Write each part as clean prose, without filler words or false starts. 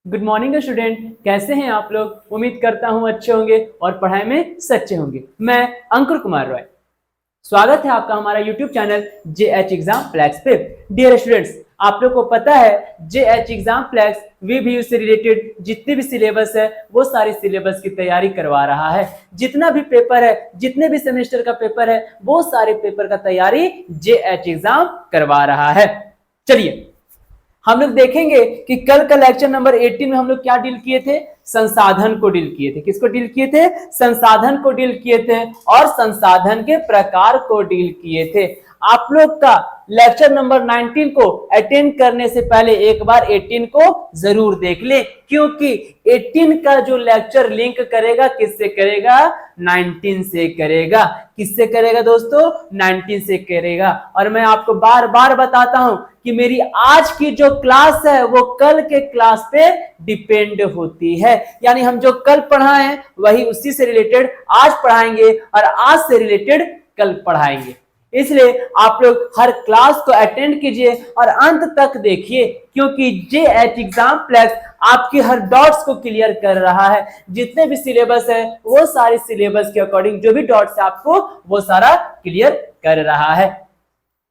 Good morning student, कैसे हैं आप लोग। उम्मीद करता हूं अच्छे होंगे और पढ़ाई में सच्चे होंगे। मैं अंकुर कुमार रॉय, स्वागत है आपका हमारा YouTube channel JH exam flex पे। डियर स्टूडेंट्स, आप लोग को पता है JH एग्जाम फ्लैक्स VBU से रिलेटेड जितने भी सिलेबस है वो सारे सिलेबस की तैयारी करवा रहा है। जितना भी पेपर है, जितने भी सेमेस्टर का पेपर है, वो सारे पेपर का तैयारी JH एग्जाम करवा रहा है। चलिए हम लोग देखेंगे कि कल का लेक्चर नंबर 18 में हम लोग क्या डील किए थे। संसाधन को डील किए थे। किसको डील किए थे? संसाधन को डील किए थे और संसाधन के प्रकार को डील किए थे। आप लोग का लेक्चर नंबर 19 को अटेंड करने से पहले एक बार 18 को जरूर देख ले, क्योंकि 18 का जो लेक्चर लिंक करेगा किससे करेगा? 19 से करेगा। किससे करेगा दोस्तों? 19 से करेगा। और मैं आपको बार बार बताता हूं कि मेरी आज की जो क्लास है वो कल के क्लास पे डिपेंड होती है। यानी हम जो कल पढ़ाएं वही उसी से रिलेटेड आज पढ़ाएंगे और आज से रिलेटेड कल पढ़ाएंगे। इसलिए आप लोग हर क्लास को अटेंड कीजिए और अंत तक देखिए, क्योंकि JH एग्जाम फ्लैक्स आपके हर डॉट्स को क्लियर कर रहा है। जितने भी सिलेबस है वो सारे सिलेबस के अकॉर्डिंग जो भी डॉट्स है आपको वो सारा क्लियर कर रहा है।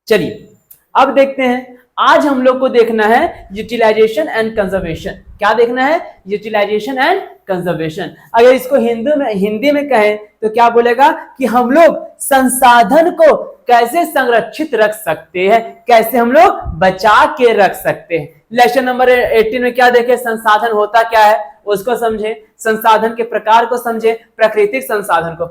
चलिए अब देखते हैं। आज हम लोग को देखना है यूटिलाइजेशन एंड कंजर्वेशन। क्या देखना है? Utilisation and conservation. अगर इसको हिंदी में कहें तो क्या बोलेगा कि हम लोग संसाधन को कैसे संरक्षित रख सकते हैं, कैसे हम लोग बचा के रख सकते हैं। लेक्चर नंबर 18 में क्या देखे? संसाधन होता क्या है उसको समझे, संसाधन के प्रकार को समझे, प्राकृतिक संसाधन को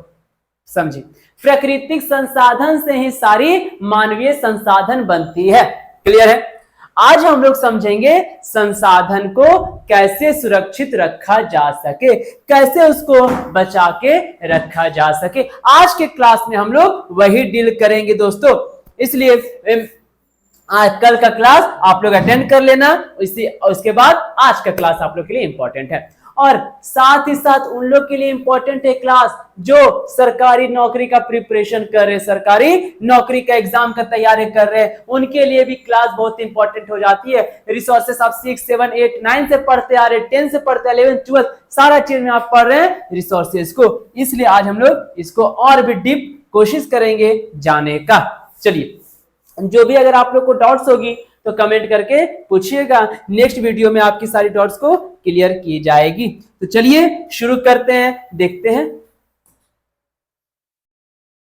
समझे। प्राकृतिक संसाधन से ही सारी मानवीय संसाधन बनती है। क्लियर है? आज हम लोग समझेंगे संसाधन को कैसे सुरक्षित रखा जा सके, कैसे उसको बचा के रखा जा सके। आज के क्लास में हम लोग वही डील करेंगे दोस्तों। इसलिए आज कल का क्लास आप लोग अटेंड कर लेना, उसके बाद आज का क्लास आप लोग के लिए इंपॉर्टेंट है। और साथ ही साथ उन लोग के लिए इंपॉर्टेंट है क्लास जो सरकारी नौकरी का प्रिपरेशन कर रहे, सरकारी नौकरी का एग्जाम का तैयारी कर रहे हैं, उनके लिए भी क्लास बहुत इंपॉर्टेंट हो जाती है। रिसोर्सेस आप 6, 7, 8, 9 से पढ़ते आ रहे, 10 से पढ़ते, 11, 12 सारा चीज में आप पढ़ रहे हैं रिसोर्सेस को। इसलिए आज हम लोग इसको और भी डीप कोशिश करेंगे जाने का। चलिए, जो भी अगर आप लोग को डाउट्स होगी तो कमेंट करके पूछिएगा, नेक्स्ट वीडियो में आपकी सारी डाउट्स को क्लियर की जाएगी। तो चलिए शुरू करते हैं, देखते हैं।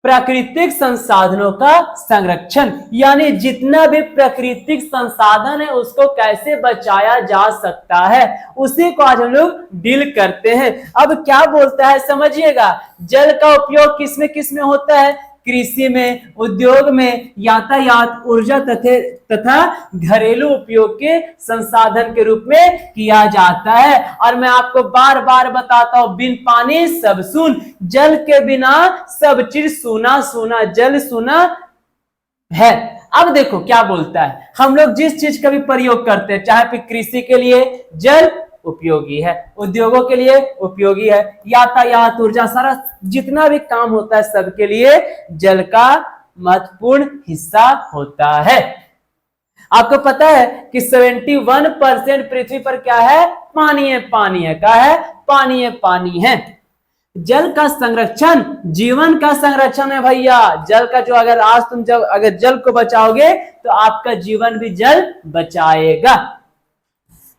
प्राकृतिक संसाधनों का संरक्षण, यानी जितना भी प्राकृतिक संसाधन है उसको कैसे बचाया जा सकता है, उसी को आज हम लोग डील करते हैं। अब क्या बोलता है समझिएगा। जल का उपयोग किसमें किसमें होता है? कृषि में, उद्योग में, यातायात, ऊर्जा तथा घरेलू उपयोग के संसाधन के रूप में किया जाता है। और मैं आपको बार बार बताता हूं, बिन पानी सब सून, जल के बिना सब चीज सूना सूना, जल सूना है। अब देखो क्या बोलता है। हम लोग जिस चीज का भी प्रयोग करते हैं, चाहे फिर कृषि के लिए जल उपयोगी है, उद्योगों के लिए उपयोगी है, यातायात, ऊर्जा, सारा जितना भी काम होता है सबके लिए जल का महत्वपूर्ण हिस्सा होता है। आपको पता है कि 71% पृथ्वी पर क्या है? पानी है, पानी है। क्या है? पानी है, पानी है। जल का संरक्षण जीवन का संरक्षण है भैया। जल का जो अगर आज तुम जब अगर जल को बचाओगे तो आपका जीवन भी जल बचाएगा।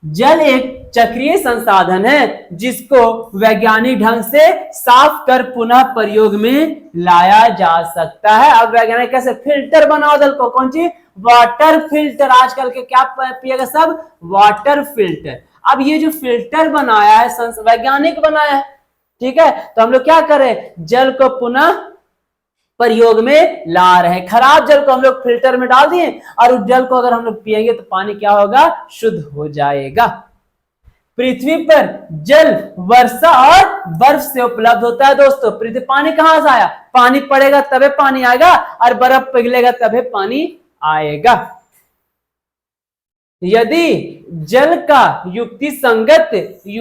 जल एक चक्रीय संसाधन है जिसको वैज्ञानिक ढंग से साफ कर पुनः प्रयोग में लाया जा सकता है। अब वैज्ञानिक कैसे? फिल्टर बनाओ जल को। कौन सी? Water filter. आजकल के क्या पिएगा सब? Water filter. अब ये जो फिल्टर बनाया है वैज्ञानिक बनाया है, ठीक है। तो हम लोग क्या करें? जल को पुनः प्रयोग में ला रहे हैं। खराब जल को हम लोग फिल्टर में डाल दिए और उस जल को अगर हम लोग पिएंगे तो पानी क्या होगा? शुद्ध हो जाएगा। पृथ्वी पर जल वर्षा और बर्फ से उपलब्ध होता है दोस्तों। पृथ्वी पानी कहां से आया? पानी पड़ेगा तबे पानी आएगा और बर्फ पिघलेगा तबे पानी आएगा। यदि जल का युक्ति संगत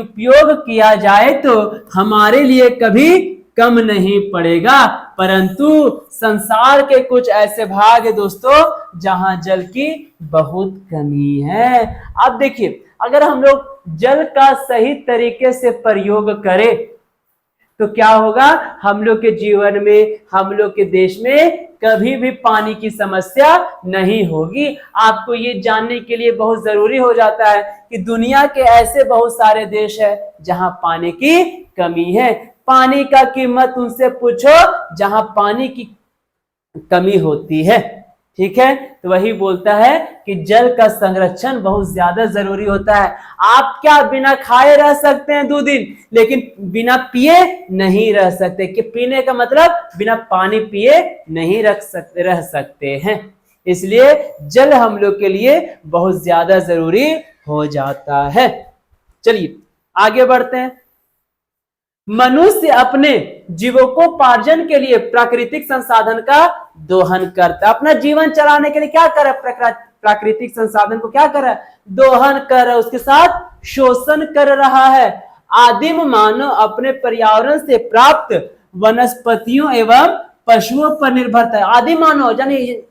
उपयोग किया जाए तो हमारे लिए कभी कम नहीं पड़ेगा, परंतु संसार के कुछ ऐसे भाग है दोस्तों जहां जल की बहुत कमी है। अब देखिए, अगर हम लोग जल का सही तरीके से प्रयोग करें तो क्या होगा, हम लोग के जीवन में, हम लोग के देश में कभी भी पानी की समस्या नहीं होगी। आपको ये जानने के लिए बहुत जरूरी हो जाता है कि दुनिया के ऐसे बहुत सारे देश है जहां पानी की कमी है। पानी का कीमत उनसे पूछो जहां पानी की कमी होती है। ठीक है, तो वही बोलता है कि जल का संरक्षण बहुत ज्यादा जरूरी होता है। आप क्या बिना खाए रह सकते हैं 2 दिन, लेकिन बिना पिए नहीं रह सकते। कि पीने का मतलब बिना पानी पिए नहीं रह सकते हैं। इसलिए जल हम लोग के लिए बहुत ज्यादा जरूरी हो जाता है। चलिए आगे बढ़ते हैं। मनुष्य अपने जीवकोपार्जन के लिए प्राकृतिक संसाधन का दोहन करता है। अपना जीवन चलाने के लिए क्या कर रहा है, प्राकृतिक संसाधन को क्या कर रहा है, दोहन कर रहा है, उसके साथ शोषण कर रहा है। आदिम मानव अपने पर्यावरण से प्राप्त वनस्पतियों एवं पशुओं पर निर्भर था। आदिम मानव यानी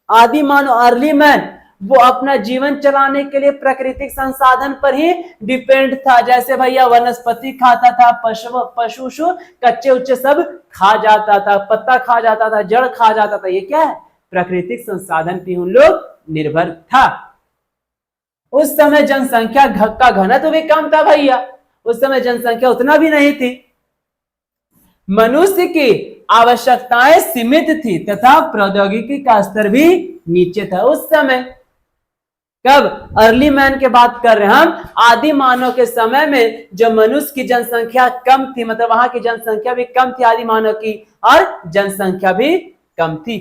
आदि मानव, अर्ली मैन, वो अपना जीवन चलाने के लिए प्राकृतिक संसाधन पर ही डिपेंड था। जैसे भैया वनस्पति खाता था, पशु कच्चे उच्चे सब खा जाता था, पत्ता खा जाता था, जड़ खा जाता था। ये क्या है, प्राकृतिक संसाधन पे उन लोग निर्भर था। उस समय जनसंख्या का घनत्व भी कम था भैया, उस समय जनसंख्या उतना भी नहीं थी। मनुष्य की आवश्यकताएं सीमित थी तथा प्रौद्योगिकी का स्तर भी नीचे था उस समय। कब, अर्ली मैन के बात कर रहे हैं हम। आदि मानव के समय में जो मनुष्य की जनसंख्या कम थी, मतलब वहां की जनसंख्या भी कम थी आदि मानव की, और जनसंख्या भी कम थी।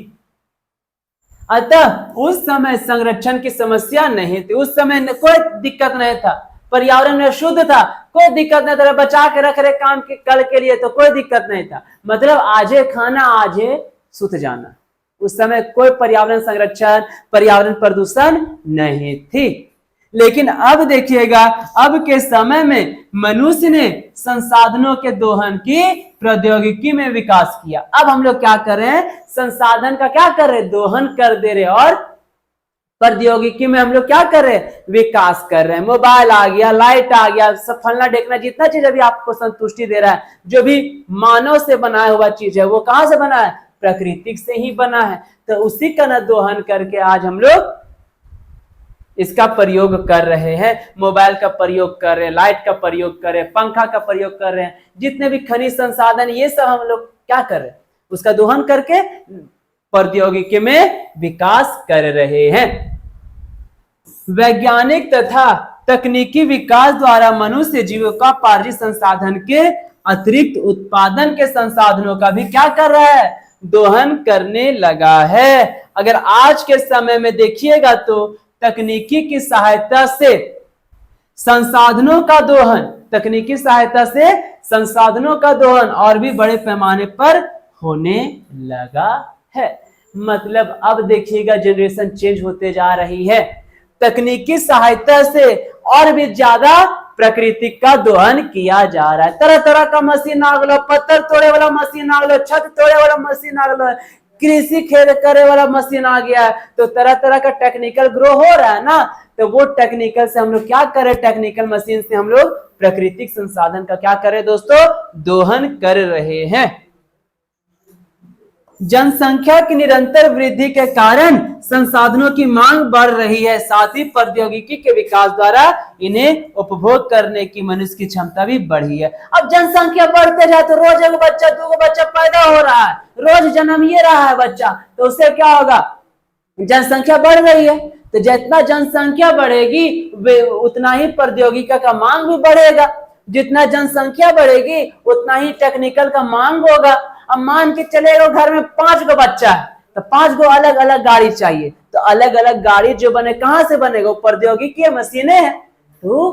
अतः उस समय संरक्षण की समस्या नहीं थी। उस समय कोई दिक्कत नहीं था, पर्यावरण में शुद्ध था, कोई दिक्कत नहीं था। बचा के रख रहे काम के कल के लिए तो कोई दिक्कत नहीं था। मतलब आज है खाना, आज है सुत जाना। उस समय कोई पर्यावरण संरक्षण, पर्यावरण प्रदूषण नहीं थी। लेकिन अब देखिएगा, अब के समय में मनुष्य ने संसाधनों के दोहन की प्रौद्योगिकी में विकास किया। अब हम लोग क्या कर रहे हैं, संसाधन का क्या कर रहे हैं, दोहन कर दे रहे, और प्रौद्योगिकी में हम लोग क्या कर रहे हैं, विकास कर रहे हैं। मोबाइल आ गया, लाइट आ गया, सब फलना देखना, जितना चीज अभी आपको संतुष्टि दे रहा है, जो भी मानव से बनाया हुआ चीज है, वो कहां से बना है, प्राकृतिक से ही बना है। तो उसी का न दोहन करके आज हम लोग इसका प्रयोग कर रहे हैं। मोबाइल का प्रयोग कर रहे हैं, लाइट का प्रयोग कर रहे हैं, पंखा का प्रयोग कर रहे हैं, जितने भी खनिज संसाधन, ये सब हम लोग क्या कर रहे हैं, उसका दोहन करके प्रौद्योगिकी में विकास कर रहे हैं। वैज्ञानिक तथा तकनीकी विकास द्वारा मनुष्य जीविकोपार्जित संसाधन के अतिरिक्त उत्पादन के संसाधनों का भी क्या कर रहा है, दोहन करने लगा है। अगर आज के समय में देखिएगा तो तकनीकी की सहायता से संसाधनों का दोहन, तकनीकी सहायता से संसाधनों का दोहन और भी बड़े पैमाने पर होने लगा है। मतलब अब देखिएगा जनरेशन चेंज होते जा रही है। तकनीकी सहायता से और भी ज्यादा प्रकृति का दोहन किया जा रहा है। तरह तरह का मशीन आ गया, पत्थर तोड़े वाला मशीन आ गया, छत तोड़े वाला मशीन आ गया, कृषि खेत करे वाला मशीन आ गया है। तो तरह तरह का टेक्निकल ग्रो हो रहा है ना, तो वो टेक्निकल से हम लोग क्या करें, टेक्निकल मशीन से हम लोग प्राकृतिक संसाधन का क्या करें दोस्तों, दोहन कर रहे हैं। जनसंख्या की निरंतर वृद्धि के कारण संसाधनों की मांग बढ़ रही है, साथ ही प्रौद्योगिकी के विकास द्वारा इन्हें उपभोग करने की मनुष्य की क्षमता भी बढ़ी है। अब जनसंख्या बढ़ते जाए तो रोज एक बच्चा, 2 बच्चा पैदा हो रहा है, रोज जन्म ये रहा है बच्चा, तो उससे क्या होगा, जनसंख्या बढ़ रही है। तो जितना जनसंख्या बढ़ेगी उतना ही प्रौद्योगिकी का मांग भी बढ़ेगा। जितना जनसंख्या बढ़ेगी उतना ही टेक्निकल का मांग होगा। अब मान के चलेगा घर में 5 गो बच्चा है तो 5 गो अलग अलग गाड़ी चाहिए, तो अलग अलग गाड़ी जो बने कहां से बनेगा, प्रौद्योगिकी मशीनें हैं। तो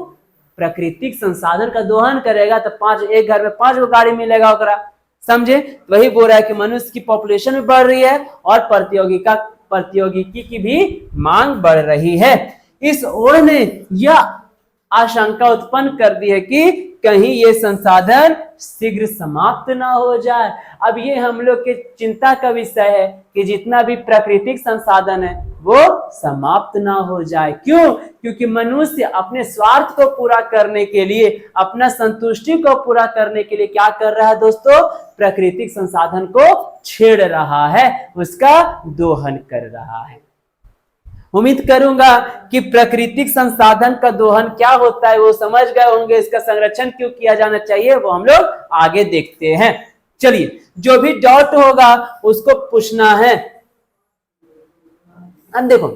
प्राकृतिक संसाधन का दोहन करेगा तो एक घर में 5 गो गाड़ी मिलेगा ओकरा, समझे। वही बोल रहा है कि मनुष्य की पॉपुलेशन भी बढ़ रही है और प्रौद्योगिकी की भी मांग बढ़ रही है। इस ओर ने यह आशंका उत्पन्न कर दी है कि कहीं ये संसाधन शीघ्र समाप्त ना हो जाए। अब ये हम लोग के चिंता का विषय है कि जितना भी प्राकृतिक संसाधन है वो समाप्त ना हो जाए। क्यों? क्योंकि मनुष्य अपने स्वार्थ को पूरा करने के लिए, अपना संतुष्टि को पूरा करने के लिए क्या कर रहा है दोस्तों? प्राकृतिक संसाधन को छेड़ रहा है, उसका दोहन कर रहा है। उम्मीद करूंगा कि प्राकृतिक संसाधन का दोहन क्या होता है वो समझ गए होंगे। इसका संरक्षण क्यों किया जाना चाहिए वो हम लोग आगे देखते हैं। चलिए, जो भी डाउट होगा उसको पूछना है। अब देखो,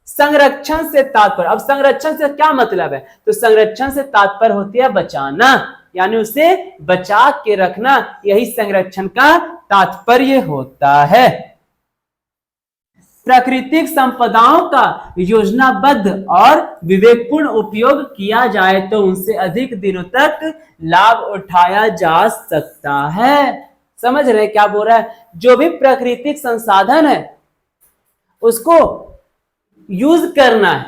संरक्षण से तात्पर्य, अब संरक्षण से क्या मतलब है? तो संरक्षण से तात्पर्य होती है बचाना, यानी उसे बचा के रखना, यही संरक्षण का तात्पर्य होता है। प्राकृतिक संपदाओं का योजनाबद्ध और विवेकपूर्ण उपयोग किया जाए तो उनसे अधिक दिनों तक लाभ उठाया जा सकता है। समझ रहे क्या बोल रहा है? जो भी प्राकृतिक संसाधन है उसको यूज करना है,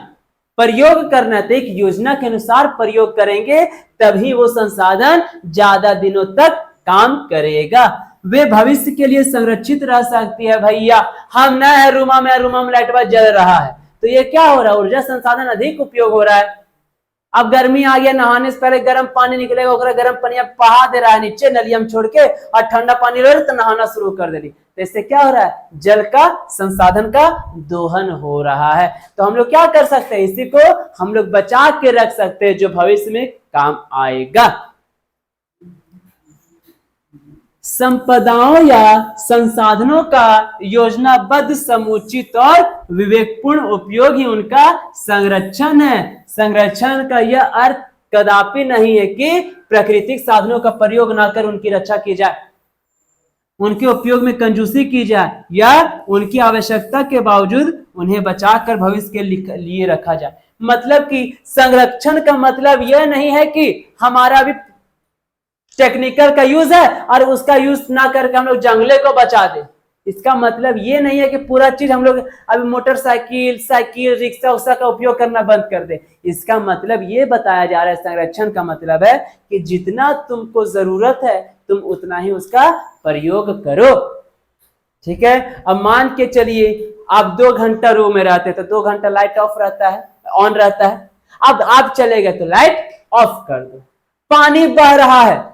प्रयोग करना है, तो एक योजना के अनुसार प्रयोग करेंगे तभी वो संसाधन ज्यादा दिनों तक काम करेगा। वे भविष्य के लिए संरक्षित रह सकती है। भैया हम न है रूमा में लाइट बल्ब जल रहा है तो ये क्या हो रहा है? ऊर्जा संसाधन अधिक उपयोग हो रहा है। अब गर्मी आ गया, नहाने से पहले गर्म पानी निकलेगा, ओकरा गर्म पानी बहा दे रहा है नीचे नलिया में छोड़ के, और ठंडा पानी ले तो नहाना शुरू कर दे रही। तो इससे क्या हो रहा है? जल का संसाधन का दोहन हो रहा है। तो हम लोग क्या कर सकते हैं? इसी को हम लोग बचा के रख सकते हैं जो भविष्य में काम आएगा। संपदाओं या संसाधनों का योजनाबद्ध, समुचित और विवेकपूर्ण उपयोग ही उनका संरक्षण है। संरक्षण का यह अर्थ कदापि नहीं है कि प्राकृतिक साधनों का प्रयोग ना कर उनकी रक्षा की जाए, उनके उपयोग में कंजूसी की जाए, या उनकी आवश्यकता के बावजूद उन्हें बचाकर भविष्य के लिए रखा जाए। मतलब कि संरक्षण का मतलब यह नहीं है कि हमारा भी टेक्निकल का यूज है और उसका यूज ना करके हम लोग जंगले को बचा दे। इसका मतलब ये नहीं है कि पूरा चीज हम लोग अभी मोटरसाइकिल, साइकिल, रिक्शा उक्सा का उपयोग करना बंद कर दे। इसका मतलब ये बताया जा रहा है, संरक्षण का मतलब है कि जितना तुमको जरूरत है तुम उतना ही उसका प्रयोग करो। ठीक है? अब मान के चलिए आप 2 घंटा रूम में रहते तो 2 घंटा लाइट ऑफ रहता है, ऑन रहता है। अब आप चले गए तो लाइट ऑफ कर दो। पानी बह रहा है,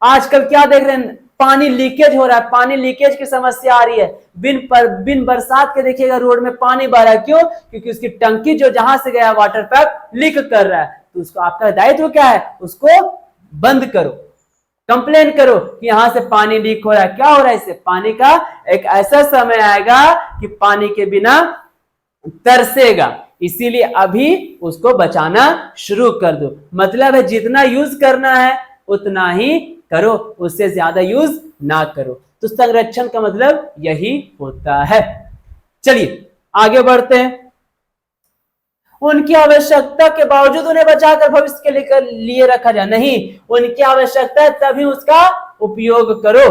आजकल क्या देख रहे हैं? पानी लीकेज हो रहा है, पानी लीकेज की समस्या आ रही है। बिन बरसात के देखिएगा रोड में पानी बह रहा है। क्यों? क्योंकि उसकी टंकी जो जहां से गया वाटर पाइप लीक कर रहा है। तो उसको आपका दायित्व क्या है? उसको बंद करो, कंप्लेन करो कि यहां से पानी लीक हो रहा है। क्या हो रहा है? इससे पानी का एक ऐसा समय आएगा कि पानी के बिना तरसेगा, इसीलिए अभी उसको बचाना शुरू कर दो। मतलब है जितना यूज करना है उतना ही करो, उससे ज्यादा यूज ना करो। तो संरक्षण का मतलब यही होता है। चलिए आगे बढ़ते हैं। उनकी आवश्यकता के बावजूद उन्हें बचाकर भविष्य के लिए रखा जाए, नहीं, उनकी आवश्यकता है तभी उसका उपयोग करो।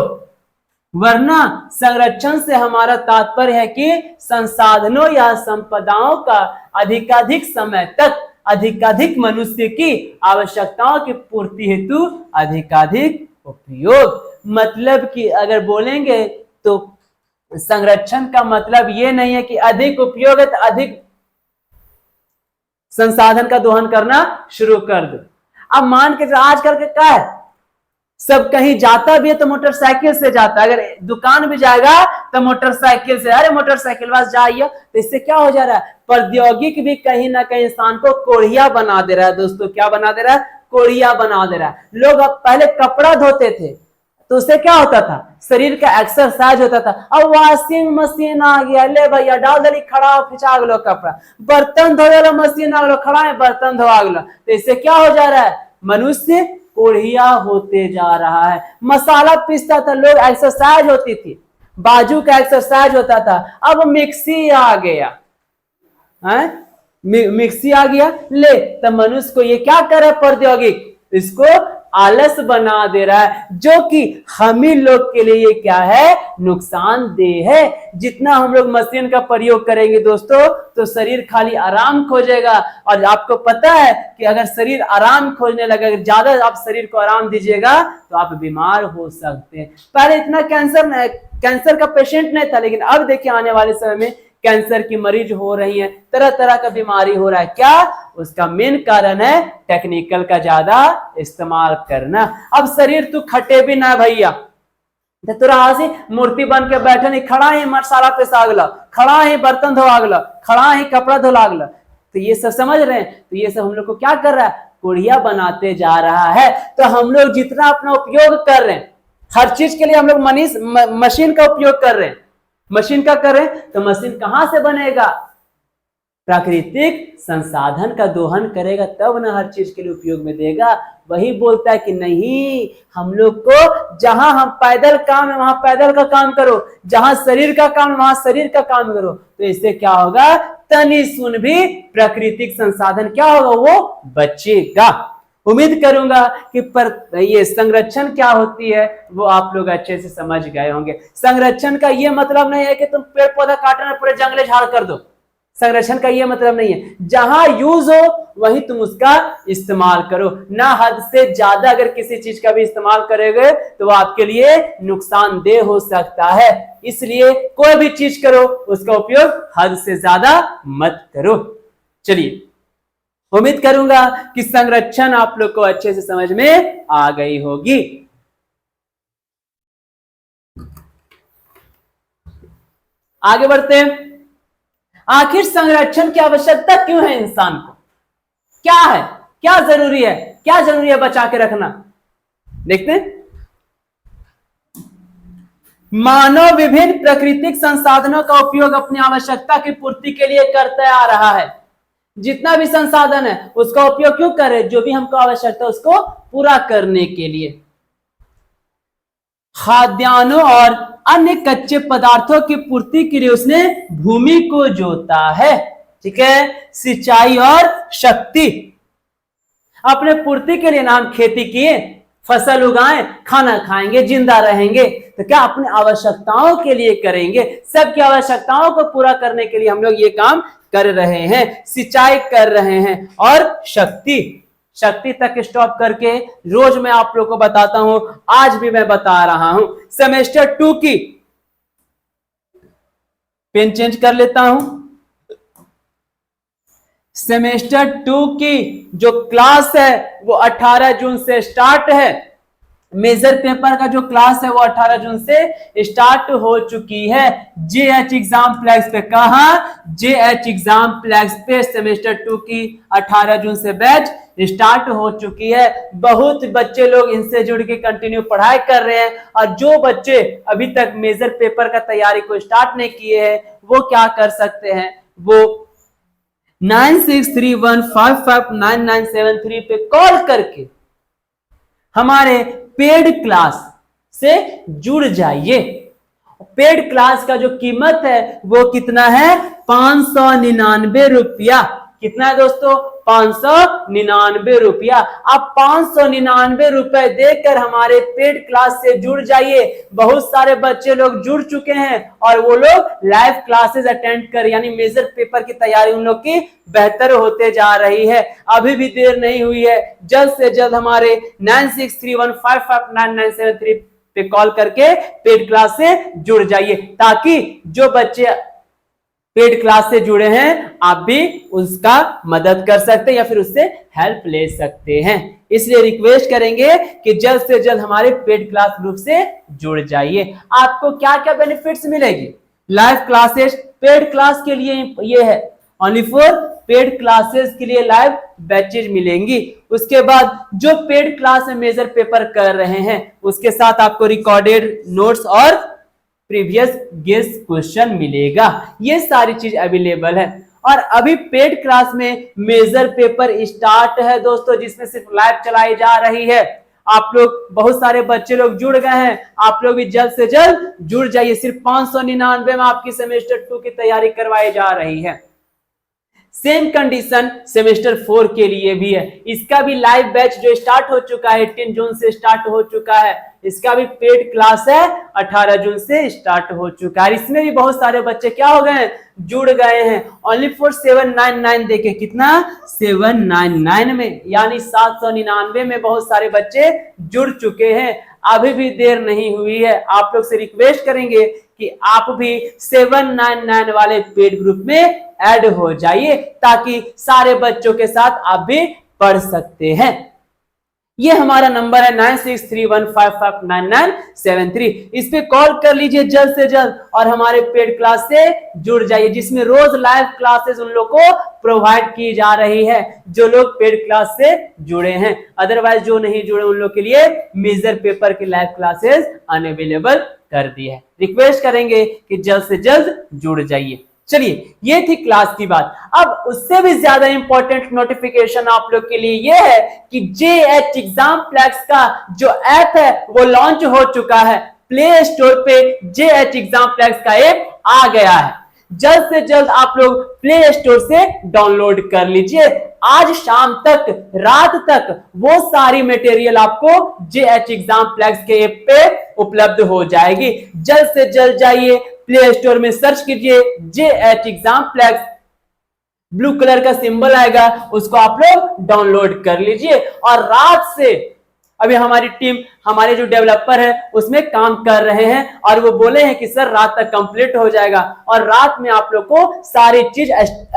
वरना संरक्षण से हमारा तात्पर्य है कि संसाधनों या संपदाओं का अधिकाधिक समय तक अधिकाधिक मनुष्य की आवश्यकताओं की पूर्ति हेतु अधिकाधिक उपयोग। मतलब कि अगर बोलेंगे तो संरक्षण का मतलब ये नहीं है कि अधिक उपयोग है तो अधिक संसाधन का दोहन करना शुरू कर दो। अब मान के आजकल के क्या है, सब कहीं जाता भी है तो मोटरसाइकिल से जाता है, अगर दुकान भी जाएगा तो मोटरसाइकिल से। अरे मोटरसाइकिल बस जाइए। तो इससे क्या हो जा रहा है? प्रौद्योगिकी भी कहीं ना कहीं इंसान को कोढ़िया बना दे रहा है। दोस्तों क्या बना दे रहा है? कोढ़िया बना दे रहा है। लोग अब पहले कपड़ा धोते थे तो उससे क्या होता था? शरीर का एक्सरसाइज होता था। अब वॉशिंग मशीन आ गया, ले भैया डाल दली, खड़ा खिंचा गलो कपड़ा। बर्तन धोए मशीन आ गलो, खड़ा है बर्तन धोआ गलो। तो इससे क्या हो जा रहा है? मनुष्य कोढ़िया होते जा रहा है। मसाला पीसता था, लोग एक्सरसाइज होती थी, बाजू का एक्सरसाइज होता था। अब मिक्सी आ गया है, मिक्सी आ गया, ले तो मनुष्य को ये क्या करे? प्रौद्योगिक इसको आलस बना दे रहा है, जो कि हम ही लोग के लिए ये क्या है, नुकसानदेह है। जितना हम लोग मशीन का प्रयोग करेंगे दोस्तों तो शरीर खाली आराम खोजेगा, और आपको पता है कि अगर शरीर आराम खोजने लगे, ज्यादा आप शरीर को आराम दीजिएगा तो आप बीमार हो सकते हैं। पहले इतना कैंसर का पेशेंट नहीं था, लेकिन अब देखिए आने वाले समय में कैंसर की मरीज हो रही है, तरह तरह का बीमारी हो रहा है। क्या? उसका मेन कारण है टेक्निकल का ज्यादा इस्तेमाल करना। अब शरीर तू खटे भी ना भैया, तोरा से मूर्ति बन के बैठे नहीं, खड़ा ही मसाला पे सागला, खड़ा ही बर्तन धोआगला, खड़ा ही कपड़ा धोलागला। तो ये सब समझ रहे हैं? तो ये सब हम लोग को क्या कर रहा है, कुड़िया बनाते जा रहा है। तो हम लोग जितना अपना उपयोग कर रहे हैं, हर चीज के लिए हम लोग मशीन का उपयोग कर रहे हैं, मशीन का करें तो मशीन कहां से बनेगा, प्राकृतिक संसाधन का दोहन करेगा तब ना हर चीज के लिए उपयोग में देगा। वही बोलता है कि नहीं, हम लोग को जहां हम पैदल काम है वहां पैदल का काम करो, जहां शरीर का काम है वहां शरीर का काम करो। तो इससे क्या होगा, तनी सुन भी प्राकृतिक संसाधन क्या होगा, वो बचेगा। उम्मीद करूंगा कि ये संरक्षण क्या होती है वो आप लोग अच्छे से समझ गए होंगे। संरक्षण का ये मतलब नहीं है कि तुम पेड़ पौधा काटना पूरे जंगले झाड़ कर दो, संरक्षण का ये मतलब नहीं है। जहां यूज हो वहीं तुम उसका इस्तेमाल करो, ना हद से ज्यादा। अगर किसी चीज का भी इस्तेमाल करोगे तो वो आपके लिए नुकसानदेह हो सकता है। इसलिए कोई भी चीज करो उसका उपयोग हद से ज्यादा मत करो। चलिए, उम्मीद करूंगा कि संरक्षण आप लोग को अच्छे से समझ में आ गई होगी। आगे बढ़ते हैं। आखिर संरक्षण की आवश्यकता क्यों है इंसान को, क्या है, क्या जरूरी है, क्या जरूरी है बचा के रखना, देखते हैं। मानव विभिन्न प्राकृतिक संसाधनों का उपयोग अपनी आवश्यकता की पूर्ति के लिए करता आ रहा है। जितना भी संसाधन है उसका उपयोग क्यों करें, जो भी हमको आवश्यकता है उसको पूरा करने के लिए। खाद्यान्नों और अन्य कच्चे पदार्थों की पूर्ति के लिए उसने भूमि को जोता है, ठीक है। सिंचाई और शक्ति, अपने पूर्ति के लिए ना हम खेती किए, फसल उगाएं, खाना खाएंगे, जिंदा रहेंगे। तो क्या अपने आवश्यकताओं के लिए करेंगे, सबकी आवश्यकताओं को पूरा करने के लिए हम लोग ये काम कर रहे हैं, सिंचाई कर रहे हैं। और शक्ति तक स्टॉप करके रोज मैं आप लोगों को बताता हूं, आज भी मैं बता रहा हूं। सेमेस्टर 2 की पेन चेंज कर लेता हूं। सेमेस्टर 2 की जो क्लास है वो 18 जून से स्टार्ट है। मेजर पेपर का जो क्लास है वो 18 जून से स्टार्ट हो चुकी है। जेएच एग्जाम फ्लैग्स पे, कहा, जेएच एग्जाम फ्लैग्स पे सेमेस्टर 2 की 18 जून से बैच स्टार्ट हो चुकी है। बहुत बच्चे लोग इनसे जुड़ के कंटिन्यू पढ़ाई कर रहे हैं, और जो बच्चे अभी तक मेजर पेपर का तैयारी को स्टार्ट नहीं किए हैं वो क्या कर सकते हैं, वो 9631559973 पे कॉल करके हमारे पेड क्लास से जुड़ जाइए। पेड क्लास का जो कीमत है वो कितना है, 599 रुपया। कितना है दोस्तों, 599 रुपया। आप 599 रुपए देकर हमारे पेड क्लास से जुड़ जाइए। बहुत सारे बच्चे लोग जुड़ चुके हैं और वो लोग लाइव क्लासेस अटेंड कर, यानी मेजर पेपर की तैयारी उन लोग की बेहतर होते जा रही है। अभी भी देर नहीं हुई है, जल्द से जल्द हमारे 9631559973 पे कॉल करके पेड क्लास से जुड़ जाइए, ताकि जो बच्चे पेड क्लास से जुड़े हैं आप भी उसका मदद कर सकते हैं या फिर उससे हेल्प ले सकते हैं। इसलिए रिक्वेस्ट करेंगे कि जल्द से जल्द हमारे पेड क्लास ग्रुप से जुड़ जाइए। आपको क्या क्या बेनिफिट्स मिलेगी, लाइव क्लासेस पेड क्लास के लिए ये है, ओनली फॉर पेड क्लासेस के लिए लाइव बैचेज मिलेंगी। उसके बाद जो पेड क्लास में मेजर पेपर कर रहे हैं उसके साथ आपको रिकॉर्डेड नोट्स और प्रीवियस गेस्ट क्वेश्चन मिलेगा। ये सारी चीज अवेलेबल है। और अभी पेड क्लास में मेजर पेपर स्टार्ट है दोस्तों, जिसमें सिर्फ लाइव चलाई जा रही है। आप लोग, बहुत सारे बच्चे लोग जुड़ गए हैं, आप लोग भी जल्द से जल्द जुड़ जाइए। सिर्फ 599 में आपकी सेमेस्टर 2 की तैयारी करवाई जा रही है। सेम कंडीशन सेमेस्टर 4 के लिए भी है। इसका भी लाइव बैच जो स्टार्ट हो चुका है 18 जून से स्टार्ट हो चुका है। इसका भी पेड क्लास है 18 जून से स्टार्ट हो चुका है। इसमें भी बहुत सारे बच्चे क्या हो गए हैं, जुड़ गए हैं। ओनली फॉर 799 देके, कितना 799 में, यानी 799 में बहुत सारे बच्चे जुड़ चुके हैं। अभी भी देर नहीं हुई है। आप लोग से रिक्वेस्ट करेंगे कि आप भी 799 वाले पेड ग्रुप में ऐड हो जाइए, ताकि सारे बच्चों के साथ आप भी पढ़ सकते हैं। ये हमारा नंबर है 9631559973। इस पे कॉल कर लीजिए जल्द से जल्द और हमारे पेड क्लास से जुड़ जाइए, जिसमें रोज लाइव क्लासेस उन लोग को प्रोवाइड की जा रही है जो लोग पेड क्लास से जुड़े हैं। अदरवाइज जो नहीं जुड़े उन लोग के लिए मेजर पेपर की लाइव क्लासेस अनअवेलेबल कर दी है। रिक्वेस्ट करेंगे कि जल्द से जल्द जुड़ जाइए। चलिए, ये थी क्लास की बात। अब उससे भी ज्यादा इंपॉर्टेंट नोटिफिकेशन आप लोग के लिए ये है कि JH एग्जामप्लेक्स का जो ऐप है वो लॉन्च हो चुका है। प्ले स्टोर पे JH एग्जामप्लेक्स का ऐप आ गया है। जल्द से जल्द आप लोग प्ले स्टोर से डाउनलोड कर लीजिए। आज शाम तक, रात तक वो सारी मटेरियल आपको JH एग्जामप्लेक्स के ऐप पे उपलब्ध हो जाएगी। जल्द से जल्द जाइए प्ले स्टोर में, सर्च कीजिए JH एग्जामप्लेक्स, ब्लू कलर का सिंबल आएगा, उसको आप लोग डाउनलोड कर लीजिए। और रात से अभी हमारी टीम, हमारे जो डेवलपर है उसमें काम कर रहे हैं और वो बोले हैं कि सर रात तक कंप्लीट हो जाएगा और रात में आप लोग को सारी चीज,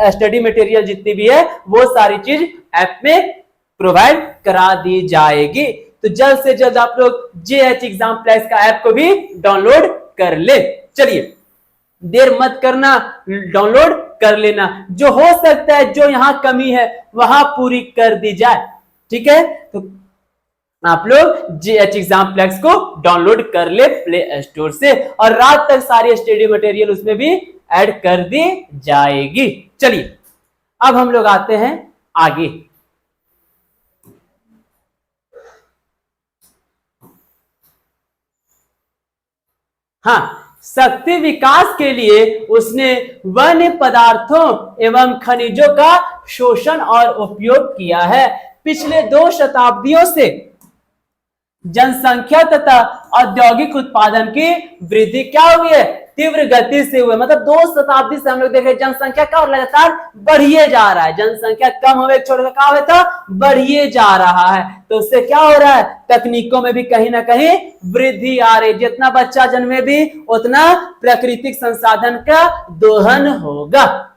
स्टडी मटेरियल जितनी भी है वो सारी चीज ऐप में प्रोवाइड करा दी जाएगी। तो जल्द से जल्द आप लोग JH एग्जामप्लेक्स का ऐप को भी डाउनलोड कर ले। चलिए, देर मत करना, डाउनलोड कर लेना। जो हो सकता है, जो यहाँ कमी है वहां पूरी कर दी जाए। ठीक है, तो आप लोग JH एग्जामप्लेक्स को डाउनलोड कर ले प्ले स्टोर से और रात तक सारी स्टडी मटेरियल उसमें भी ऐड कर दी जाएगी। चलिए, अब हम लोग आते हैं आगे। हाँ, शक्ति विकास के लिए उसने वन्य पदार्थों एवं खनिजों का शोषण और उपयोग किया है। पिछले 2 शताब्दियों से जनसंख्या तथा औद्योगिक उत्पादन की वृद्धि क्या हुई है, तीव्र गति से हुई। मतलब 2 शताब्दी से हम लोग देख रहे हैं जनसंख्या का लगातार बढ़िए जा रहा है। जनसंख्या कम होने छोड़कर क्या हुआ था, बढ़िए जा रहा है। तो उससे क्या हो रहा है, तकनीकों में भी कहीं ना कहीं वृद्धि आ रही। जितना बच्चा जन्मे भी उतना प्राकृतिक संसाधन का दोहन होगा।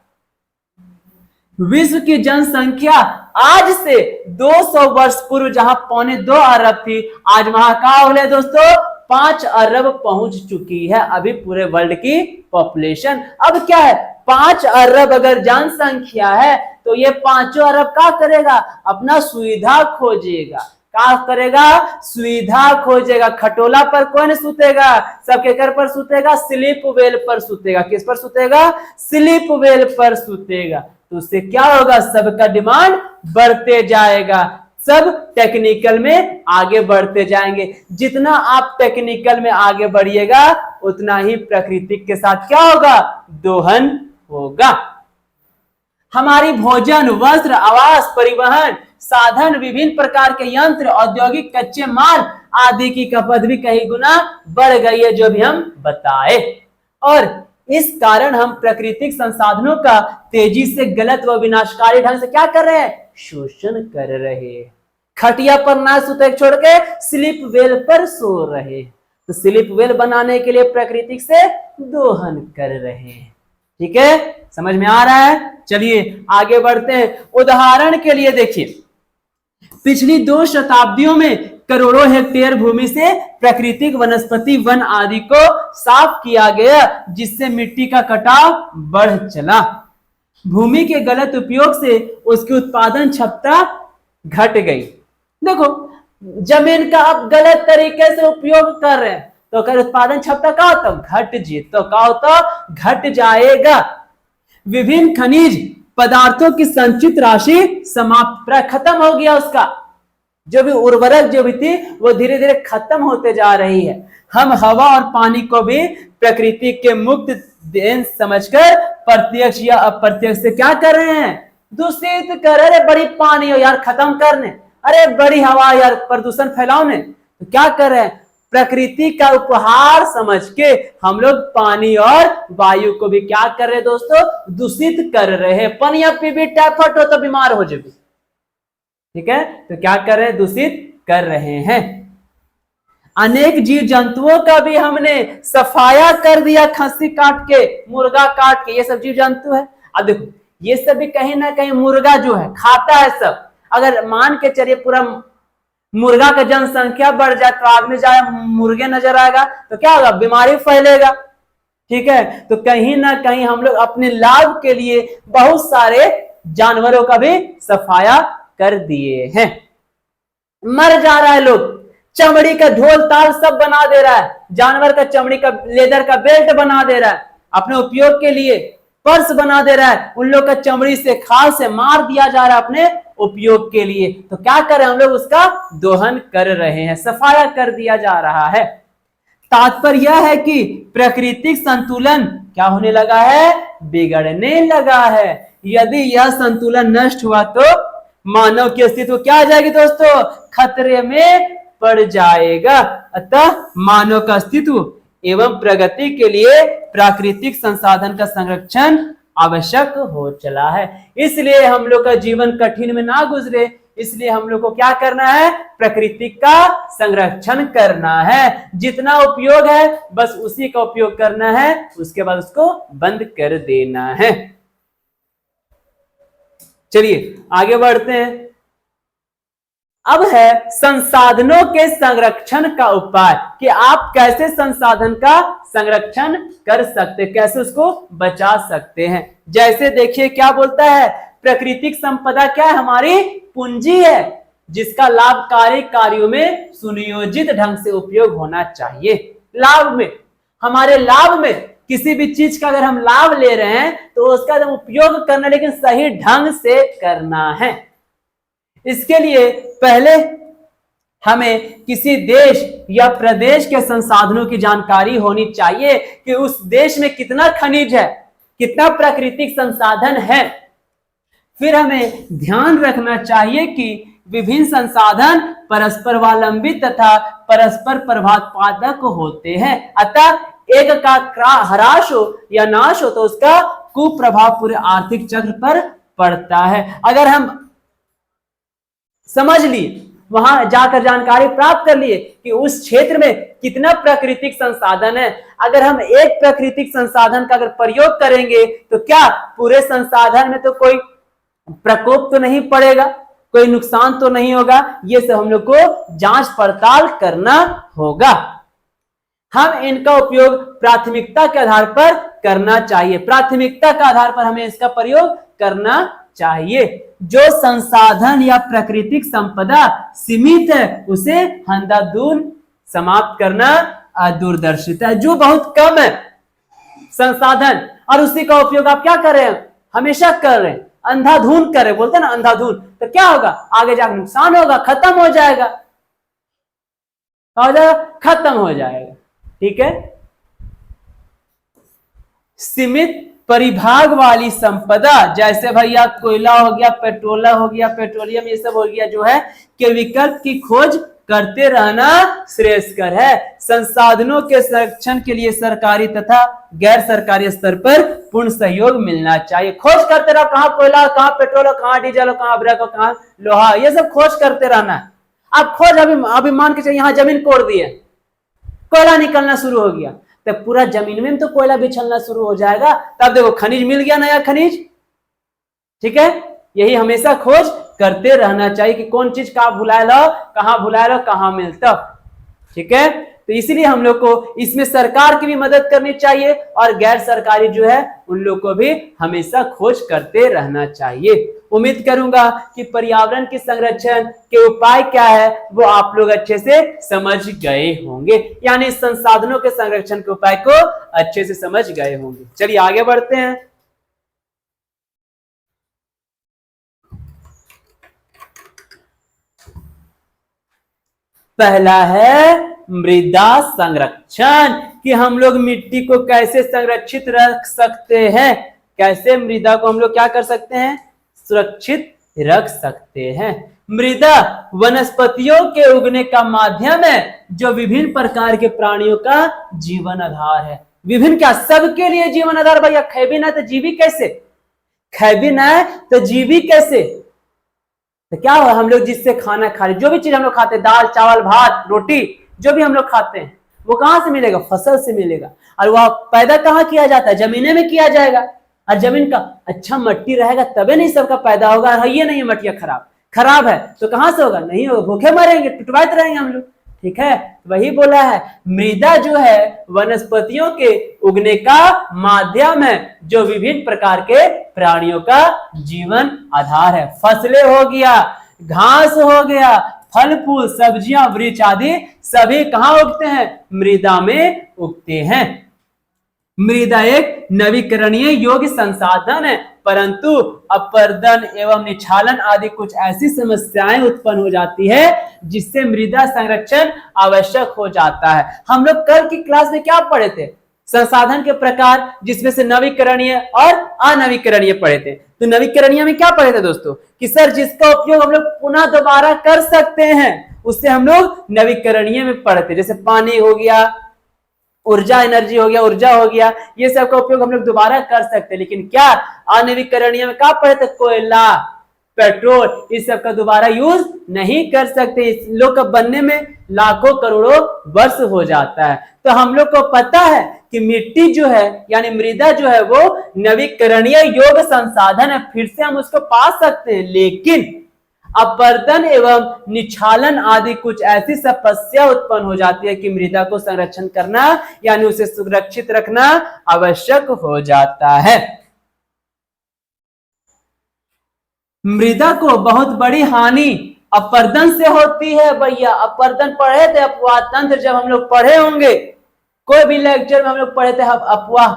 विश्व की जनसंख्या आज से 200 वर्ष पूर्व जहां 2.25 अरब थी, आज वहां क्या हो गया दोस्तों, 5 अरब पहुंच चुकी है अभी पूरे वर्ल्ड की पॉपुलेशन। अब क्या है, 5 अरब अगर जनसंख्या है तो ये 5 अरब क्या करेगा, अपना सुविधा खोजेगा। क्या करेगा, सुविधा खोजेगा। खटोला पर कौन सुतेगा, सबके घर पर सुतेगा, स्लीप वेल पर सुतेगा। किस पर सुतेगा, स्लीप वेल पर सुतेगा। तो उससे क्या होगा, सबका डिमांड बढ़ते जाएगा, सब टेक्निकल में आगे बढ़ते जाएंगे। जितना आप टेक्निकल में आगे बढ़िएगा उतना ही प्राकृतिक के साथ क्या होगा, दोहन होगा। हमारी भोजन, वस्त्र, आवास, परिवहन साधन, विभिन्न प्रकार के यंत्र, औद्योगिक कच्चे माल आदि की खपत भी कई गुना बढ़ गई है, जो भी हम बताए। और इस कारण हम प्राकृतिक संसाधनों का तेजी से गलत व विनाशकारी ढंग से क्या कर रहे हैं, शोषण कर रहे हैं। खटिया पर ना सोते छोड़ के स्लीप वेल पर सो रहे, तो स्लीप वेल बनाने के लिए प्राकृतिक से दोहन कर रहे हैं। ठीक है, समझ में आ रहा है। चलिए आगे बढ़ते हैं। उदाहरण के लिए देखिए, पिछली 2 शताब्दियों में करोड़ों हेक्टेयर भूमि से प्राकृतिक वनस्पति, वन आदि को साफ किया गया, जिससे मिट्टी का कटाव बढ़ चला। भूमि के गलत उपयोग से उसकी उत्पादन क्षमता घट गई। देखो, जमीन का आप गलत तरीके से उपयोग कर रहे हैं तो अगर उत्पादन क्षमता का होता घट जी, तो क्या होता, घट जाएगा। विभिन्न खनिज पदार्थों की संचित राशि समाप्त, खत्म हो गया। उसका जो भी उर्वरक जो भी थी वो धीरे धीरे खत्म होते जा रही है। हम हवा और पानी को भी प्रकृति के मुक्त देन समझकर प्रत्यक्ष या अप्रत्यक्ष से क्या कर रहे हैं, दूषित कर, अरे बड़ी पानी हो यार खत्म करने, अरे बड़ी हवा यार प्रदूषण फैलाने, तो क्या कर रहे हैं, प्रकृति का उपहार समझ के हम लोग पानी और वायु को भी क्या कर रहे हैं दोस्तों, दूषित कर रहे हैं। पानी पी भी टाइफाइड हो तो बीमार हो जाए, ठीक है, तो क्या कर रहे हैं, दूषित कर रहे हैं। अनेक जीव जंतुओं का भी हमने सफाया कर दिया, खस्सी काट के, मुर्गा काट के, ये सब जीव जंतु है। अब देखो ये सब भी कहीं ना कहीं मुर्गा जो है खाता है सब। अगर मान के चलिए पूरा मुर्गा का जनसंख्या बढ़ जाए तो आदमी जाए मुर्गे नजर आएगा तो क्या होगा, बीमारी फैलेगा, ठीक है। तो कहीं ना कहीं हम लोग अपने लाभ के लिए बहुत सारे जानवरों का भी सफाया कर दिए हैं। मर जा रहा है लोग, चमड़ी का ढोल ताल सब बना दे रहा है, जानवर का चमड़ी का लेदर का बेल्ट बना दे रहा है अपने उपयोग के लिए, पर्स बना दे रहा है, उन लोग का चमड़ी से खाल से मार दिया जा रहा है अपने उपयोग के लिए। तो क्या करें हम लोग, उसका दोहन कर रहे हैं, सफाया कर दिया जा रहा है। तात्पर्य यह है कि प्राकृतिक संतुलन क्या होने लगा है, बिगड़ने लगा है। यदि यह संतुलन नष्ट हुआ तो मानव की अस्तित्व क्या आ जाएगी दोस्तों, खतरे में पड़ जाएगा। अतः मानव का अस्तित्व एवं प्रगति के लिए प्राकृतिक संसाधन का संरक्षण आवश्यक हो चला है। इसलिए हम लोग का जीवन कठिन में ना गुजरे, इसलिए हम लोग को क्या करना है, प्रकृति का संरक्षण करना है। जितना उपयोग है बस उसी का उपयोग करना है, उसके बाद उसको बंद कर देना है। चलिए आगे बढ़ते हैं। अब है संसाधनों के संरक्षण का उपाय, कि आप कैसे संसाधन का संरक्षण कर सकते, कैसे उसको बचा सकते हैं। जैसे देखिए क्या बोलता है, प्राकृतिक संपदा क्या है, हमारी पूंजी है, जिसका लाभकारी कार्यों में सुनियोजित ढंग से उपयोग होना चाहिए। लाभ में, हमारे लाभ में किसी भी चीज का अगर हम लाभ ले रहे हैं तो उसका उपयोग करना, लेकिन सही ढंग से करना है। इसके लिए पहले हमें किसी देश या प्रदेश के संसाधनों की जानकारी होनी चाहिए कि उस देश में कितना खनिज है, कितना प्राकृतिक संसाधन है। फिर हमें ध्यान रखना चाहिए कि विभिन्न संसाधन परस्पर वालंबित तथा परस्पर प्रभावोत्पादक होते हैं। अतः एक का ह्रास हो या नाश हो तो उसका कुप्रभाव पूरे आर्थिक चक्र पर पड़ता है। अगर हम समझ लिए, वहां जाकर जानकारी प्राप्त कर लिए कि उस क्षेत्र में कितना प्राकृतिक संसाधन है, अगर हम एक प्राकृतिक संसाधन का अगर प्रयोग करेंगे तो क्या पूरे संसाधन में तो कोई प्रकोप तो नहीं पड़ेगा, कोई नुकसान तो नहीं होगा। ये सब हम लोग को जांच पड़ताल करना होगा। हम इनका उपयोग प्राथमिकता के आधार पर करना चाहिए, प्राथमिकता के आधार पर हमें इसका प्रयोग करना चाहिए। जो संसाधन या प्राकृतिक संपदा सीमित है उसे अंधाधुंध समाप्त करना दूरदर्शिता है। जो बहुत कम है संसाधन और उसी का उपयोग आप क्या कर रहे हैं, हमेशा कर रहे हैं, अंधाधुंध कर रहे, बोलते हैं ना अंधाधुंध, तो क्या होगा, आगे जाकर नुकसान होगा, खत्म हो जाएगा, खत्म हो जाएगा। ठीक है, सीमित परिभाग वाली संपदा, जैसे भैया कोयला हो गया, पेट्रोल हो गया, पेट्रोलियम ये सब हो गया, जो है के विकल्प की खोज करते रहना श्रेयस्कर है। संसाधनों के संरक्षण के लिए सरकारी तथा गैर सरकारी स्तर पर पूर्ण सहयोग मिलना चाहिए। खोज करते रहो, कहाँ कोयला, कहाँ पेट्रोल, कहाँ डीजल, कहाँ ब्रेक, कहाँ लोहा, ये सब खोज करते रहना है। आप खोज अभी मान के चलिए यहाँ जमीन कोड़ दिए, कोयला निकलना शुरू हो गया, तब पूरा जमीन में तो कोयला बिछलना शुरू हो जाएगा। तब देखो खनिज मिल गया, नया खनिज। ठीक है, यही हमेशा खोज करते रहना चाहिए कि कौन चीज कहाँ भुला लो, कहाँ मिलता। ठीक है, तो इसलिए हम लोग को इसमें सरकार की भी मदद करनी चाहिए और गैर सरकारी जो है उन लोग को भी हमेशा खोज करते रहना चाहिए। उम्मीद करूंगा कि पर्यावरण के संरक्षण के उपाय क्या है वो आप लोग अच्छे से समझ गए होंगे, यानी संसाधनों के संरक्षण के उपाय को अच्छे से समझ गए होंगे। चलिए आगे बढ़ते हैं। पहला है मृदा संरक्षण, कि हम लोग मिट्टी को कैसे संरक्षित रख सकते हैं, कैसे मृदा को हम लोग क्या कर सकते हैं, सुरक्षित रख सकते हैं। मृदा वनस्पतियों के उगने का माध्यम है जो विभिन्न प्रकार के प्राणियों का जीवन आधार है। विभिन्न क्या, सबके लिए जीवन आधार भैया। खैबी ना तो जीवी कैसे, खैबी ना तो जीवी कैसे। तो क्या हुआ, हम लोग जिससे खाना खा रहे, जो भी चीज हम लोग खाते हैं, दाल चावल भात रोटी, जो भी हम लोग खाते हैं वो कहां से मिलेगा, फसल से मिलेगा। और वह पैदा कहाँ किया जाता है, जमीने में किया जाएगा। और जमीन का अच्छा मट्टी रहेगा तबे नहीं सबका पैदा होगा। है ये नहीं, मट्टिया खराब है तो कहां से होगा, नहीं होगा, भूखे मरेंगे, टुटवाते रहेंगे हम लोग। ठीक है, वही बोला है, मृदा जो है वनस्पतियों के उगने का माध्यम है जो विभिन्न प्रकार के प्राणियों का जीवन आधार है। फसलें हो गया, घास हो गया, फल फूल सब्जियां वृक्ष आदि सभी कहां उगते हैं, मृदा में उगते हैं। मृदा एक नवीकरणीय योग्य संसाधन है, परंतु अपरदन एवं निक्षालन आदि कुछ ऐसी समस्याएं उत्पन्न हो जाती है जिससे मृदा संरक्षण आवश्यक हो जाता है। हम लोग कल की क्लास में क्या पढ़े थे, संसाधन के प्रकार, जिसमें से नवीकरणीय और अनवीकरणीय पढ़े थे। तो नवीकरणीय में क्या पढ़े थे दोस्तों, कि सर जिसका उपयोग हम लोग पुनः दोबारा कर सकते हैं उससे हम लोग नवीकरणीय में पढ़ते। जैसे पानी हो गया, ऊर्जा एनर्जी हो गया, ऊर्जा हो गया, ये सब का उपयोग हम लोग दोबारा कर सकते हैं। लेकिन क्या अनवीकरणीय में क्या पढ़े थे, कोयला पेट्रोल इस सब का दोबारा यूज नहीं कर सकते। इस लोग का बनने में लाखों करोड़ों वर्ष हो जाता है। तो हम लोग को पता है कि मिट्टी जो है यानी मृदा जो है वो नवीकरणीय योग्य संसाधन है, फिर से हम उसको पा सकते हैं। लेकिन अपरदन एवं निक्षालन आदि कुछ ऐसी समस्या उत्पन्न हो जाती है कि मृदा को संरक्षण करना यानी उसे सुरक्षित रखना आवश्यक हो जाता है। मृदा को बहुत बड़ी हानि अपरदन से होती है भैया। अपरदन पढ़े थे, अपवाह तंत्र जब हम लोग पढ़े होंगे, कोई भी लेक्चर में हम लोग पढ़े थे अपवाह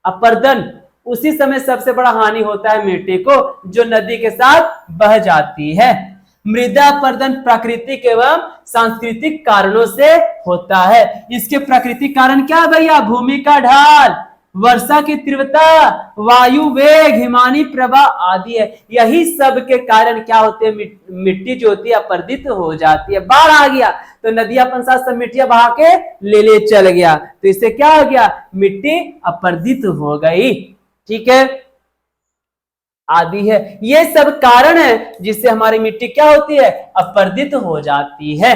अपरदन, उसी समय सबसे बड़ा हानि होता है मिट्टी को, जो नदी के साथ बह जाती है। मृदा अपरदन प्राकृतिक एवं सांस्कृतिक कारणों से होता है। इसके प्राकृतिक कारण क्या है भैया, भूमि का ढाल, वर्षा की तीव्रता, वायु वेग, हिमानी प्रवाह आदि है। यही सब के कारण क्या होते हैं, मिट्टी जो होती है अपरदित हो जाती है। बाढ़ आ गया तो नदी अपन साथ सब मिट्टियां बहा के ले चल गया, तो इससे क्या हो गया, मिट्टी अपरदित हो गई। ठीक है, आदि है, ये सब कारण है जिससे हमारी मिट्टी क्या होती है, अपरदित हो जाती है।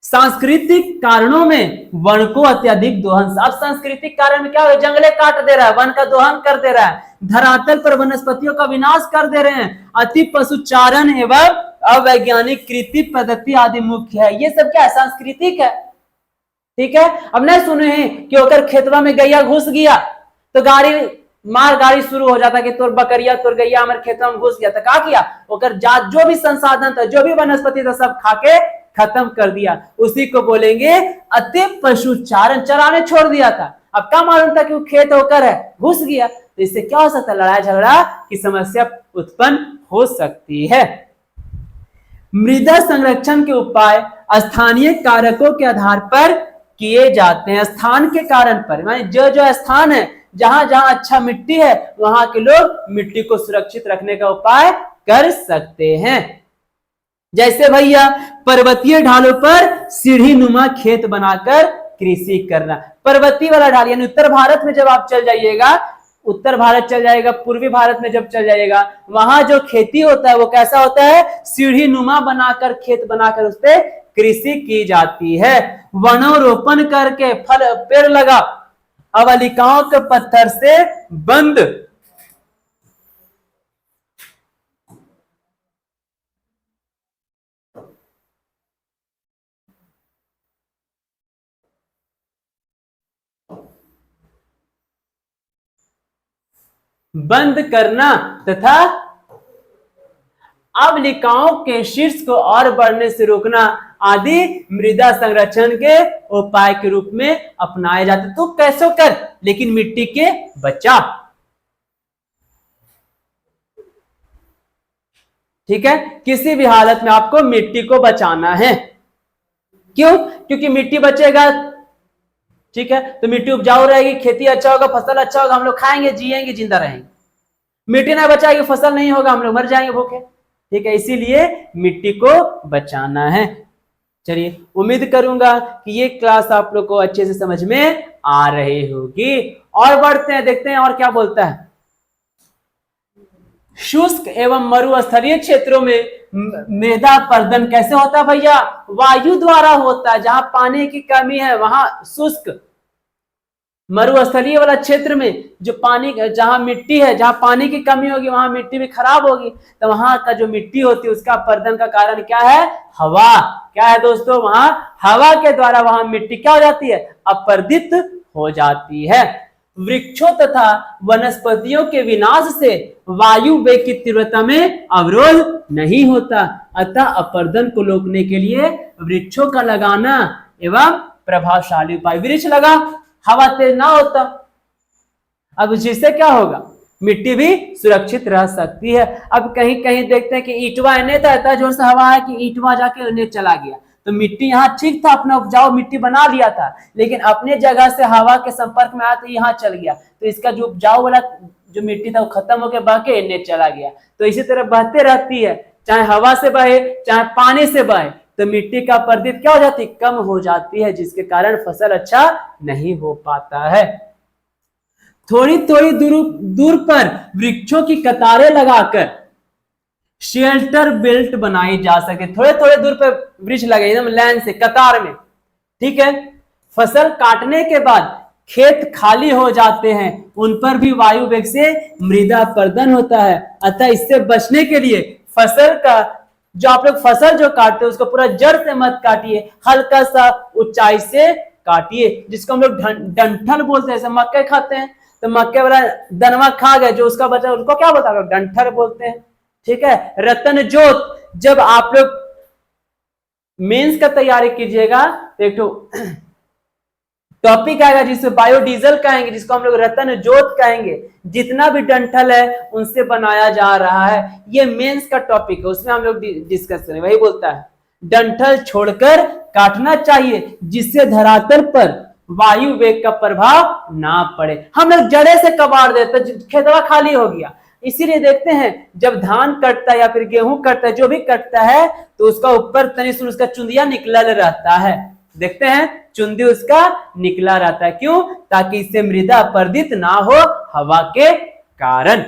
सांस्कृतिक कारणों में वन को अत्यधिक दोहन। अब सांस्कृतिक कारण में क्या हो, जंगले काट दे रहा है, वन का दोहन कर दे रहा है, धरातल पर वनस्पतियों का विनाश कर दे रहे हैं, अति पशुचारण एवं अवैज्ञानिक कृषि पद्धति आदि मुख्य है। ये सब क्या है, सांस्कृतिक है। ठीक है, अब नहीं सुने हैं कि ओकर खेतवा में गैया घुस गया तो गाड़ी शुरू हो जाता कि तोर बकरिया तोर गैया हमारे खेतवा में घुस गया, तो क्या किया, ओकर जात जो भी संसाधन था, जो भी वनस्पति था, सब खाके खत्म कर दिया। उसी को बोलेंगे अति पशुचारण, चराने छोड़ दिया था। अब क्या मालूम था कि वो खेत होकर है, घुस गया, तो इससे क्या हो सकता है, लड़ाई झगड़ा की समस्या उत्पन्न हो सकती है। मृदा संरक्षण के उपाय स्थानीय कारकों के आधार पर किए जाते हैं। स्थान के कारण पर, माने जो स्थान है, जहां जहां अच्छा मिट्टी है, वहां के लोग मिट्टी को सुरक्षित रखने का उपाय कर सकते हैं। जैसे भैया पर्वतीय ढालों पर सीढ़ी नुमा खेत बनाकर कृषि करना। पर्वतीय वाला ढाल यानी उत्तर भारत में जब आप चल जाइएगा, उत्तर भारत चल जाएगा, पूर्वी भारत में जब चल जाइएगा, वहां जो खेती होता है वो कैसा होता है, सीढ़ी नुमा बनाकर खेत बनाकर उस पर कृषि की जाती है। वनोरोपण करके फल पेड़ लगा, अवलिकाओं के पत्थर से बंद करना तथा अवलिकाओं के शीर्ष को और बढ़ने से रोकना आदि मृदा संरक्षण के उपाय के रूप में अपनाए जाते। तो कैसे कर, लेकिन मिट्टी के बचा। ठीक है, किसी भी हालत में आपको मिट्टी को बचाना है। क्यों, क्योंकि मिट्टी बचेगा, ठीक है, तो मिट्टी उपजाऊ रहेगी, खेती अच्छा होगा, फसल अच्छा होगा, हम लोग खाएंगे, जिएंगे, जिंदा रहेंगे। मिट्टी ना बचाएगी फसल नहीं होगा, हम लोग मर जाएंगे भूखे। ठीक है, इसीलिए मिट्टी को बचाना है। चलिए, उम्मीद करूंगा कि ये क्लास आप लोग को अच्छे से समझ में आ रही होगी। और बढ़ते हैं, देखते हैं और क्या बोलता है। शुष्क एवं मरुस्थलीय क्षेत्रों में मृदा अपरदन कैसे होता है भैया? वायु द्वारा होता है। जहां पानी की कमी है वहां शुष्क, मरुस्थलीय वाला क्षेत्र में जो पानी, जहां मिट्टी है, जहां पानी की कमी होगी वहां मिट्टी भी खराब होगी, तो वहां का जो मिट्टी होती है उसका अपरदन का कारण क्या है? हवा। क्या है दोस्तों? वहां हवा के द्वारा वहां मिट्टी क्या हो जाती है? अपरदित हो जाती है। वृक्षों तथा वनस्पतियों के विनाश से वायु वेग की तीव्रता में अवरोध नहीं होता, अतः अपरदन को रोकने के लिए वृक्षों का लगाना एवं प्रभावशाली उपाय। वृक्ष लगा, हवा तेज ना होता, अब जिससे क्या होगा? मिट्टी भी सुरक्षित रह सकती है। अब कहीं कहीं देखते हैं कि ईंटवा इन्हें था, जोर से हवा है कि ईंटवा जाके उन्हें चला गया, तो मिट्टी यहाँ ठीक था, अपना उपजाऊ मिट्टी बना लिया था, लेकिन अपने जगह से हवा के संपर्क में आया तो यहाँ चल गया, तो इसका जो उपजाऊ वाला जो मिट्टी था वो खत्म होकर बह के इन्हें चला गया। तो इसी तरह बहते रहती है, चाहे हवा से बहे चाहे पानी से बहे, तो मिट्टी का अपरदित क्या हो जाती है? कम हो जाती है, जिसके कारण फसल अच्छा नहीं हो पाता है। थोड़ी थोड़ी दूर पर वृक्षों की कतारें लगाकर शेल्टर बेल्ट बनाई जा सके। थोड़े थोड़े दूर पर वृक्ष लगे एकदम लाइन से, कतार में। ठीक है, फसल काटने के बाद खेत खाली हो जाते हैं, उन पर भी वायु वेग से मृदा अपरदन होता है, अतः इससे बचने के लिए फसल का जो आप लोग फसल जो काटते हैं उसको पूरा जड़ से मत काटिए, हल्का सा ऊंचाई से काटिए, जिसको हम लोग डंठल बोलते हैं। जैसे मक्के खाते हैं तो मक्के वाला दनवा खा गए, जो उसका बचा उसको क्या बोलते हैं? डंठल बोलते हैं। ठीक है, रतन जोत, जब आप लोग मेंस का तैयारी कीजिएगा तो एक टॉपिक आएगा जिसे बायोडीजल कहेंगे, जिसको हम लोग रतन जोत कहेंगे। जितना भी डंठल है उनसे बनाया जा रहा है, ये मेंस का टॉपिक है, उसमें हम लोग डिस्कस करेंगे। वही बोलता है डंठल छोड़कर काटना चाहिए, जिससे धरातल पर वायु वेग का प्रभाव ना पड़े। हम लोग जड़े से कबाड़ देते, खेतवा खाली हो गया। इसीलिए देखते हैं जब धान कटता है या फिर गेहूं कटता है, जो भी कटता है, तो उसका ऊपर तनी से उसका चुंदिया निकलल रहता है। देखते हैं चुंदी उसका निकला रहता है, क्यों? ताकि इससे मृदा अपरदित ना हो हवा के कारण।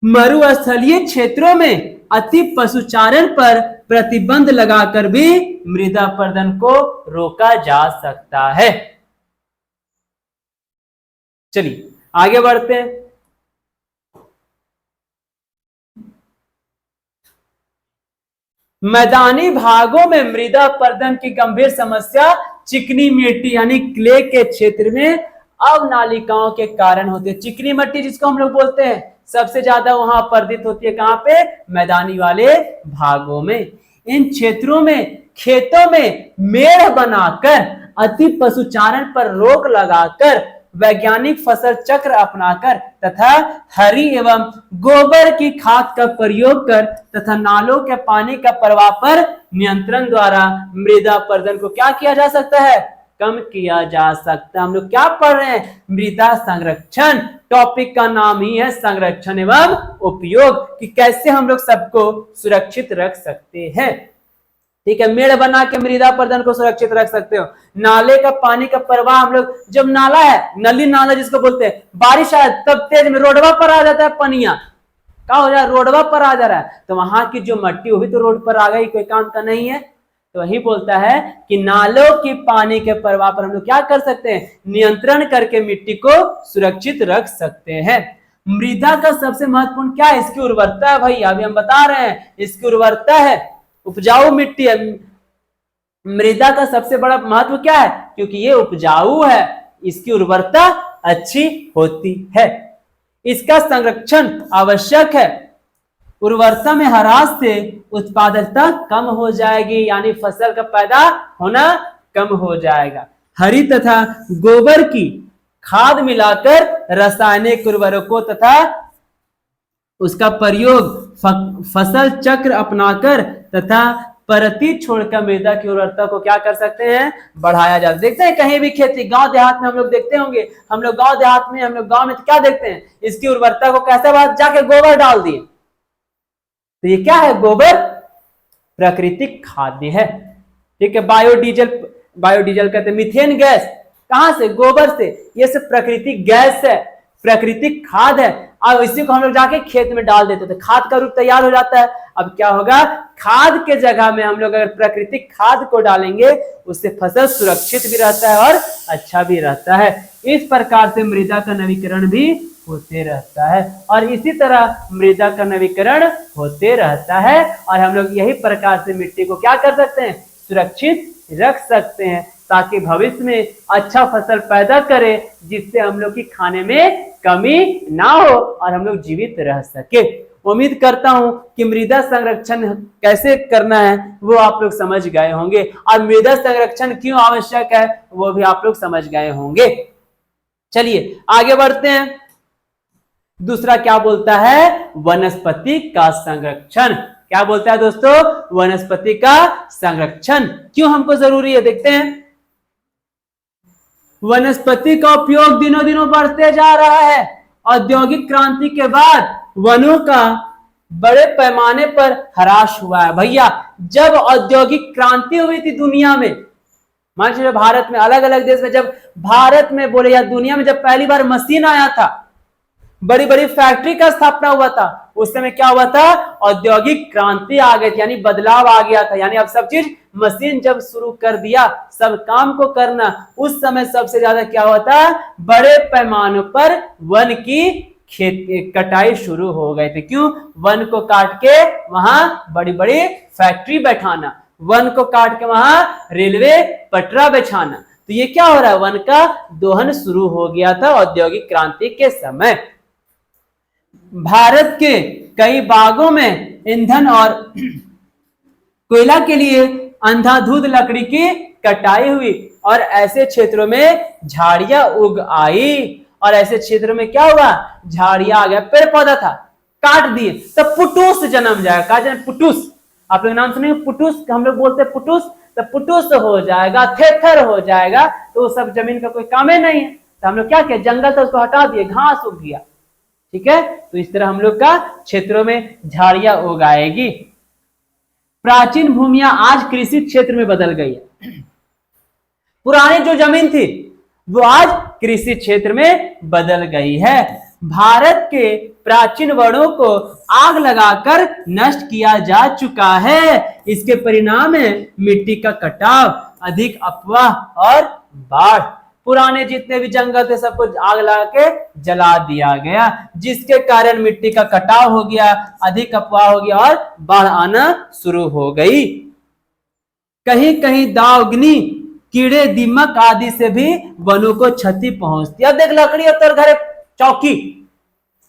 मरुस्थलीय क्षेत्रों में अति पशुचारण पर प्रतिबंध लगाकर भी मृदा अपरदन को रोका जा सकता है। चलिए आगे बढ़ते हैं। मैदानी भागों में मृदा अपरदन की गंभीर समस्या चिकनी मिट्टी यानी क्ले के क्षेत्र में अवनालिकाओं के कारण होती है। चिकनी मिट्टी जिसको हम लोग बोलते हैं, सबसे ज्यादा वहां अपरदित होती है। कहां पे? मैदानी वाले भागों में। इन क्षेत्रों में खेतों में मेड़ बनाकर अति पशुचारण पर रोक लगाकर वैज्ञानिक फसल चक्र अपनाकर तथा हरी एवं गोबर की खाद का प्रयोग कर तथा नालों के पानी का प्रवाह पर नियंत्रण द्वारा मृदा अपरदन को क्या किया जा सकता है? कम किया जा सकता है। हम लोग क्या पढ़ रहे हैं? मृदा संरक्षण। टॉपिक का नाम ही है संरक्षण एवं उपयोग, कि कैसे हम लोग सबको सुरक्षित रख सकते हैं। ठीक है, मेड़ बना के मृदा अपरदन को सुरक्षित रख सकते हो। नाले का पानी का प्रवाह, हम लोग जब नाला है, नली नाला जिसको बोलते हैं, बारिश आए तब तेज में रोडवा पर आ जाता है, पनिया क्या हो जाए? रोडवा पर आ जा रहा है, तो वहां की जो मट्टी वो भी तो रोड पर आ गई, कोई काम का नहीं है। तो वही बोलता है कि नालों की पानी के प्रवाह पर हम लोग क्या कर सकते हैं? नियंत्रण करके मिट्टी को सुरक्षित रख सकते हैं। मृदा का सबसे महत्वपूर्ण क्या है? इसकी उर्वरता है भैया, अभी हम बता रहे हैं, इसकी उर्वरता है, उपजाऊ मिट्टी है। मृदा का सबसे बड़ा महत्व क्या है? क्योंकि ये उपजाऊ है, इसकी उर्वरता अच्छी होती है, इसका संरक्षण आवश्यक है। उर्वरता में ह्रास से उत्पादकता कम हो जाएगी, यानी फसल का पैदा होना कम हो जाएगा। हरी तथा गोबर की खाद मिलाकर रासायनिक उर्वरकों तथा उसका प्रयोग फसल चक्र अपनाकर तथा परती छोड़कर मृदा की उर्वरता को क्या कर सकते हैं, बढ़ाया जा। देखते हैं कहीं भी खेती, गांव देहात में हम लोग देखते होंगे, हम लोग गांव देहात में, हम लोग गांव में क्या देखते हैं, इसकी उर्वरता को कैसे बात, जाके गोबर डाल दिए। तो ये क्या है, गोबर प्राकृतिक खाद्य है। ठीक है, बायोडीजल, बायोडीजल कहते हैं मीथेन गैस, कहां से, गोबर से। ये सब प्राकृतिक गैस है, प्राकृतिक खाद है। अब इसी को हम लोग जाके खेत में डाल देते थे, खाद का रूप तैयार हो जाता है। अब क्या होगा, खाद के जगह में हम लोग अगर प्राकृतिक खाद को डालेंगे, उससे फसल सुरक्षित भी रहता है और अच्छा भी रहता है। इस प्रकार से मृदा का नवीकरण भी होते रहता है, और इसी तरह मृदा का नवीकरण होते रहता है, और हम लोग यही प्रकार से मिट्टी को क्या कर सकते हैं, सुरक्षित रख सकते हैं, ताकि भविष्य में अच्छा फसल पैदा करे, जिससे हम लोग की खाने में कमी ना हो और हम लोग जीवित रह सके। उम्मीद करता हूं कि मृदा संरक्षण कैसे करना है वो आप लोग समझ गए होंगे, और मृदा संरक्षण क्यों आवश्यक है वो भी आप लोग समझ गए होंगे। चलिए आगे बढ़ते हैं। दूसरा क्या बोलता है, वनस्पति का संरक्षण। क्या बोलता है दोस्तों, वनस्पति का संरक्षण क्यों हमको जरूरी है, देखते हैं। वनस्पति का उपयोग दिनों दिनों बढ़ते जा रहा है। औद्योगिक क्रांति के बाद वनों का बड़े पैमाने पर ह्रास हुआ है। भैया जब औद्योगिक क्रांति हुई थी दुनिया में, मान लीजिए भारत में, अलग अलग देश में, जब भारत में बोले या दुनिया में जब पहली बार मशीन आया था, बड़ी बड़ी फैक्ट्री का स्थापना हुआ था, उस समय क्या हुआ था, औद्योगिक क्रांति आ गई थी, यानी बदलाव आ गया था। यानी अब सब चीज मशीन जब शुरू कर दिया सब काम को करना, उस समय सबसे ज्यादा क्या हुआ था, बड़े पैमाने पर वन की कटाई शुरू हो गए थे। क्यों, वन को काट के वहां बड़ी बड़ी फैक्ट्री बैठाना, वन को काट के वहां रेलवे पटरा बिछाना। तो ये क्या हो रहा है, वन का दोहन शुरू हो गया था औद्योगिक क्रांति के समय। भारत के कई बागों में ईंधन और कोयला के लिए अंधाधुंध लकड़ी की कटाई हुई, और ऐसे क्षेत्रों में झाड़ियां उग आई, और ऐसे क्षेत्रों में क्या हुआ, झाड़ियां आ गया, पेड़ पौधा था काट दिए, तब पुटुस जन्म जाएगा। क्या जन्म, पुटुस, आप लोग नाम सुनेंगे पुटुस, हम लोग बोलते हैं पुटुस, तो पुटुस हो जाएगा, थेथर हो जाएगा, तो सब जमीन का कोई काम ही नहीं है। तो हम लोग क्या किया, जंगल था उसको हटा दिए, घास उग गया। ठीक है, तो इस तरह हम लोग का क्षेत्रों में झाड़ियां उगाएगी। प्राचीन भूमियां आज कृषि क्षेत्र में बदल गई है। पुरानी जो जमीन थी वो आज कृषि क्षेत्र में बदल गई है। भारत के प्राचीन वनों को आग लगाकर नष्ट किया जा चुका है। इसके परिणाम है मिट्टी का कटाव, अधिक अफवाह और बाढ़। पुराने जितने भी जंगल थे सबको आग लगा के जला दिया गया, जिसके कारण मिट्टी का कटाव हो गया, अधिक अफवाह हो गया और बाढ़ आना शुरू हो गई। कहीं कहीं दावग्नि, कीड़े, दीमक आदि से भी वनों को क्षति पहुंचती है। अब देख लकड़ी होता है घर, चौकी,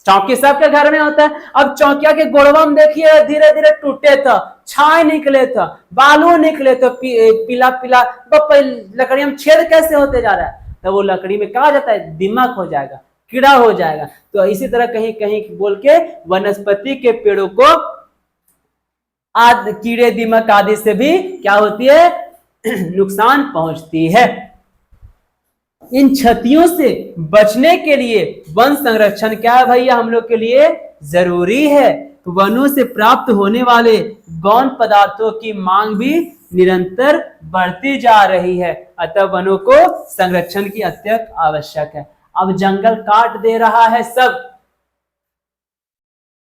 चौकी सबके घर में होता है। अब चौकिया के गोड़वा में देखिए धीरे धीरे टूटे था, छाए निकले था, बालू निकले तो पीला पीला लकड़ी में छेद कैसे होते जा रहा है, तो वो लकड़ी में कहा जाता है दीमक हो जाएगा, कीड़ा हो जाएगा। तो इसी तरह कहीं कहीं बोल के वनस्पति के पेड़ों को कीड़े, दीमक आदि से भी क्या होती है, नुकसान पहुंचती है। इन क्षतियों से बचने के लिए वन संरक्षण क्या है भैया, हम लोग के लिए जरूरी है। वनों से प्राप्त होने वाले गौण पदार्थों की मांग भी निरंतर बढ़ती जा रही है, अतः वनों को संरक्षण की अत्यंत आवश्यक है। अब जंगल काट दे रहा है सब,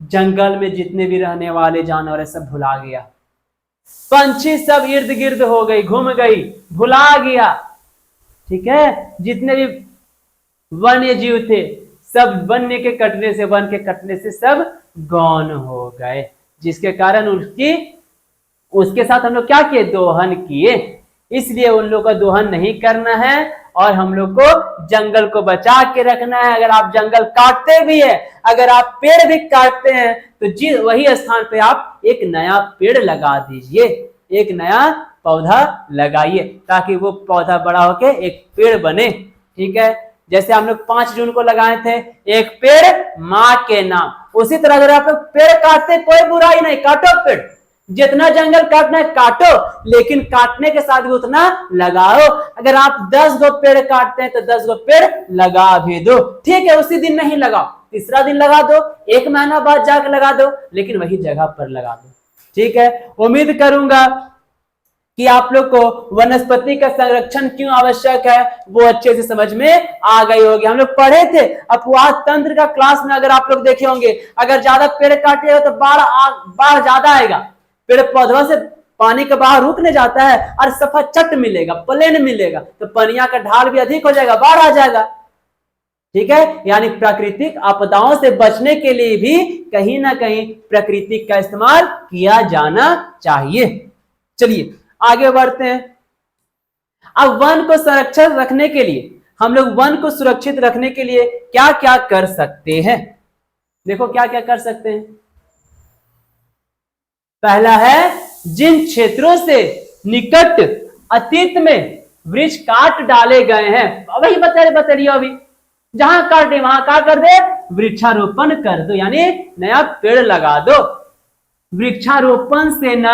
जंगल में जितने भी रहने वाले जानवर है सब भुला गया, पंछी सब इर्द गिर्द हो गई, घूम गई, भुला गया। ठीक है, जितने भी वन्य जीव थे सब वन्य के कटने से, वन के कटने से सब गौण हो गए, जिसके कारण उसके साथ हम लोग क्या किए, दोहन किए। इसलिए उन लोगों का दोहन नहीं करना है और हम लोग को जंगल को बचा के रखना है। अगर आप जंगल काटते भी है, अगर आप पेड़ भी काटते हैं तो वही स्थान पे आप एक नया पेड़ लगा दीजिए, एक नया पौधा लगाइए, ताकि वो पौधा बड़ा होके एक पेड़ बने। ठीक है, जैसे हम लोग 5 जून को लगाए थे एक पेड़ माँ के नाम, उसी तरह अगर आप लोग पेड़ काटते कोई बुराई नहीं, काटो पेड़, जितना जंगल काटना है काटो, लेकिन काटने के साथ भी उतना लगाओ। अगर आप 10 गो पेड़ काटते हैं तो 10 गो पेड़ लगा भी दो। ठीक है, उसी दिन नहीं लगाओ, तीसरा दिन लगा दो, 1 महीना बाद जाकर लगा दो, लेकिन वही जगह पर लगा दो। ठीक है, उम्मीद करूंगा कि आप लोग को वनस्पति का संरक्षण क्यों आवश्यक है वो अच्छे से समझ में आ गई होगी। हम लोग पढ़े थे अपवाह तंत्र का क्लास में, अगर आप लोग देखे होंगे, अगर ज्यादा पेड़ काटिएगा तो बाढ़ ज्यादा आएगा। पेड़ पौधों से पानी का बहाव रुकने जाता है और सफा चट मिलेगा, प्लेन मिलेगा, तो पनिया का ढाल भी अधिक हो जाएगा, बाढ़ आ जाएगा। ठीक है, यानी प्राकृतिक आपदाओं से बचने के लिए भी कहीं ना कहीं प्रकृति का इस्तेमाल किया जाना चाहिए। चलिए आगे बढ़ते हैं। अब वन को संरक्षित रखने के लिए, हम लोग वन को सुरक्षित रखने के लिए क्या क्या कर सकते हैं? देखो क्या क्या कर सकते हैं। पहला है, जिन क्षेत्रों से निकट अतीत में वृक्ष काट डाले गए हैं, वही बता रही हो अभी, जहां काट दे वहां क्या कर दे, वृक्षारोपण कर दो, यानी नया पेड़ लगा दो। वृक्षारोपण से न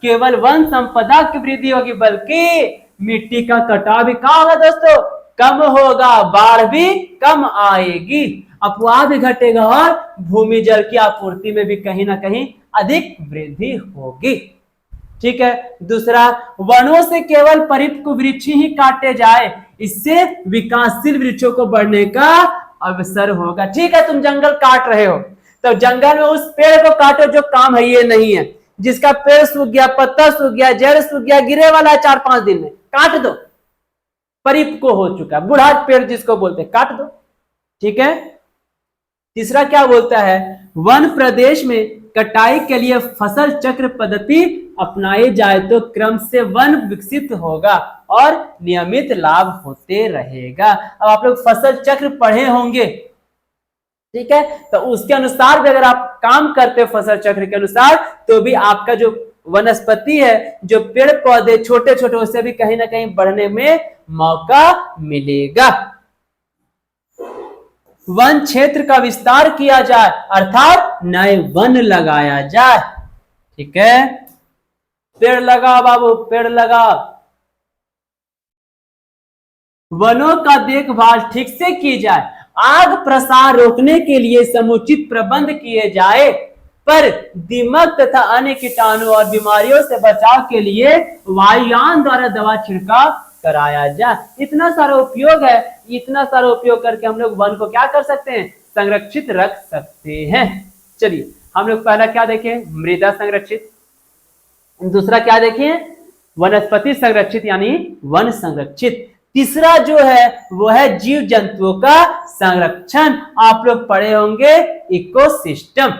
केवल वन संपदा की वृद्धि होगी, बल्कि मिट्टी का कटाव भी क्या होगा दोस्तों, कम होगा, बाढ़ भी कम आएगी, अपवाह भी घटेगा और भूमि जल की आपूर्ति में भी कहीं ना कहीं अधिक वृद्धि होगी। ठीक है, दूसरा, वनों से केवल परिपक्व वृक्ष ही काटे जाए, इससे विकासशील वृक्षों को बढ़ने का अवसर होगा। ठीक है, तुम जंगल काट रहे हो तो जंगल में उस पेड़ को काटो जो काम है ये नहीं है, जिसका पेड़ सूख गया, पत्ता सूख गया, जड़ सूख गया, गिरे वाला है 4-5 दिन में, काट दो, परिपक्व हो चुका, बूढ़ा पेड़ जिसको बोलते हैं, काट दो। ठीक है, तीसरा क्या बोलता है, वन प्रदेश में कटाई के लिए फसल चक्र पद्धति अपनाई जाए तो क्रम से वन विकसित होगा और नियमित लाभ होते रहेगा। अब आप लोग फसल चक्र पढ़े होंगे, ठीक है, तो उसके अनुसार भी अगर आप काम करते हो फसल चक्र के अनुसार, तो भी आपका जो वनस्पति है, जो पेड़ पौधे छोटे छोटे, उससे भी कहीं ना कहीं बढ़ने में मौका मिलेगा। वन क्षेत्र का विस्तार किया जाए, अर्थात नए वन लगाया जाए। ठीक है, पेड़ लगाओ बाबू, पेड़ लगाओ। वनों का देखभाल ठीक से की जाए, आग प्रसार रोकने के लिए समुचित प्रबंध किए जाए, पर दीमक तथा अन्य कीटाणु और बीमारियों से बचाव के लिए वायुयान द्वारा दवा छिड़काव कराया जाए। इतना सारा उपयोग है, इतना सारा उपयोग करके हम लोग वन को क्या कर सकते हैं, संरक्षित रख सकते हैं। चलिए हम लोग पहला क्या देखें, मृदा संरक्षित, दूसरा क्या देखें, वनस्पति संरक्षित यानी वन संरक्षित, तीसरा जो है वो है जीव जंतुओं का संरक्षण। आप लोग पढ़े होंगे इकोसिस्टम,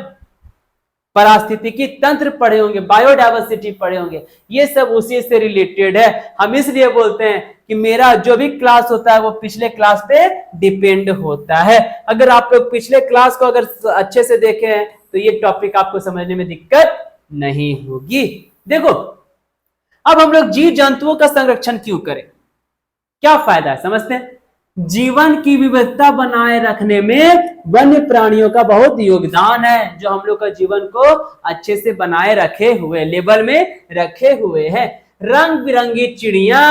पारिस्थितिकी तंत्र पढ़े होंगे, बायोडायवर्सिटी पढ़े होंगे, ये सब उसी से रिलेटेड है। हम इसलिए बोलते हैं कि मेरा जो भी क्लास होता है वो पिछले क्लास पे डिपेंड होता है। अगर आप लोग पिछले क्लास को अगर अच्छे से देखे हैं तो ये टॉपिक आपको समझने में दिक्कत नहीं होगी। देखो अब हम लोग जीव जंतुओं का संरक्षण क्यों करें, क्या फायदा है समझते हैं। जीवन की विविधता बनाए रखने में वन्य प्राणियों का बहुत योगदान है, जो हम लोग का जीवन को अच्छे से बनाए रखे हुए, लेवल में रखे हुए हैं। रंग बिरंगी चिड़िया,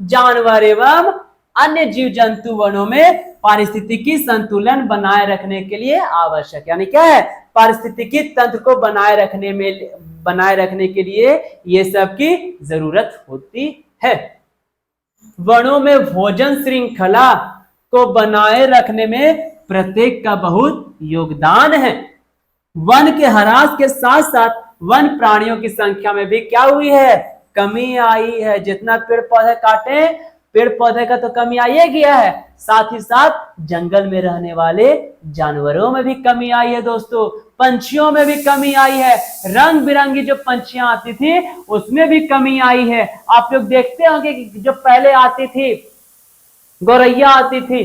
जानवर एवं अन्य जीव जंतु वनों में पारिस्थितिकी संतुलन बनाए रखने के लिए आवश्यक, यानी क्या है, पारिस्थितिकी तंत्र को बनाए रखने के लिए ये सब की जरूरत होती है। वनों में भोजन श्रृंखला को बनाए रखने में प्रत्येक का बहुत योगदान है। वन के ह्रास के साथ साथ वन प्राणियों की संख्या में भी क्या हुई है, कमी आई है। जितना पेड़ पौधे काटे, पेड़ पौधे का तो कमी आई गया है, साथ ही साथ जंगल में रहने वाले जानवरों में भी कमी आई है दोस्तों, पंछियों में भी कमी आई है। रंग बिरंगी जो पंछियां आती थी उसमें भी कमी आई है। आप लोग देखते होंगे कि जो पहले आती थी, गौरैया आती थी,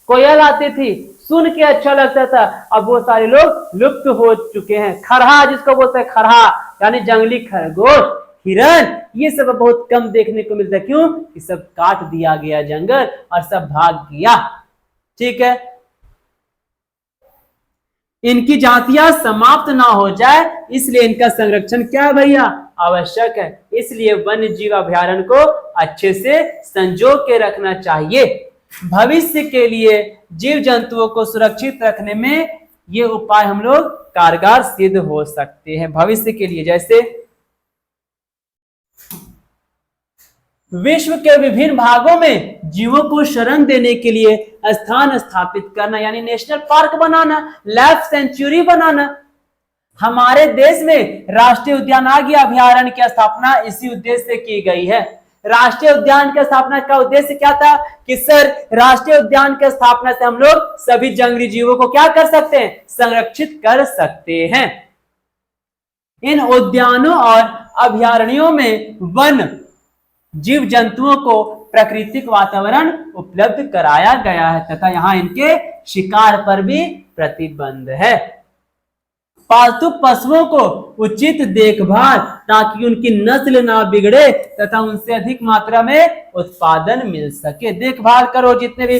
कोयल आती थी, सुन के अच्छा लगता था, अब वो सारे लोग लुप्त हो चुके हैं। खरहा जिसको बोलते हैं, खरहा यानी जंगली खरगोश, हिरन, ये सब बहुत कम देखने को मिलता है। क्यों कि सब काट दिया गया जंगल और सब भाग गया। ठीक है, इनकी जातियां समाप्त ना हो जाए, इसलिए इनका संरक्षण क्या है भैया, आवश्यक है। इसलिए वन्य जीव अभयारण्य को अच्छे से संजो के रखना चाहिए। भविष्य के लिए जीव जंतुओं को सुरक्षित रखने में ये उपाय हम लोग कारगर सिद्ध हो सकते हैं भविष्य के लिए। जैसे विश्व के विभिन्न भागों में जीवों को शरण देने के लिए स्थान स्थापित करना, यानी नेशनल पार्क बनाना, लाइफ सेंचुरी बनाना। हमारे देश में राष्ट्रीय उद्यानागी अभयारण्य की स्थापना इसी उद्देश्य से की गई है। राष्ट्रीय उद्यान की स्थापना का उद्देश्य क्या था कि सर राष्ट्रीय उद्यान की स्थापना से हम लोग सभी जंगली जीवों को क्या कर सकते हैं, संरक्षित कर सकते हैं। इन उद्यानों और अभयारण्यों में वन जीव जंतुओं को प्राकृतिक वातावरण उपलब्ध कराया गया है तथा यहाँ इनके शिकार पर भी प्रतिबंध है। पालतू पशुओं को उचित देखभाल ताकि उनकी नस्ल ना बिगड़े तथा उनसे अधिक मात्रा में उत्पादन मिल सके। देखभाल करो जितने भी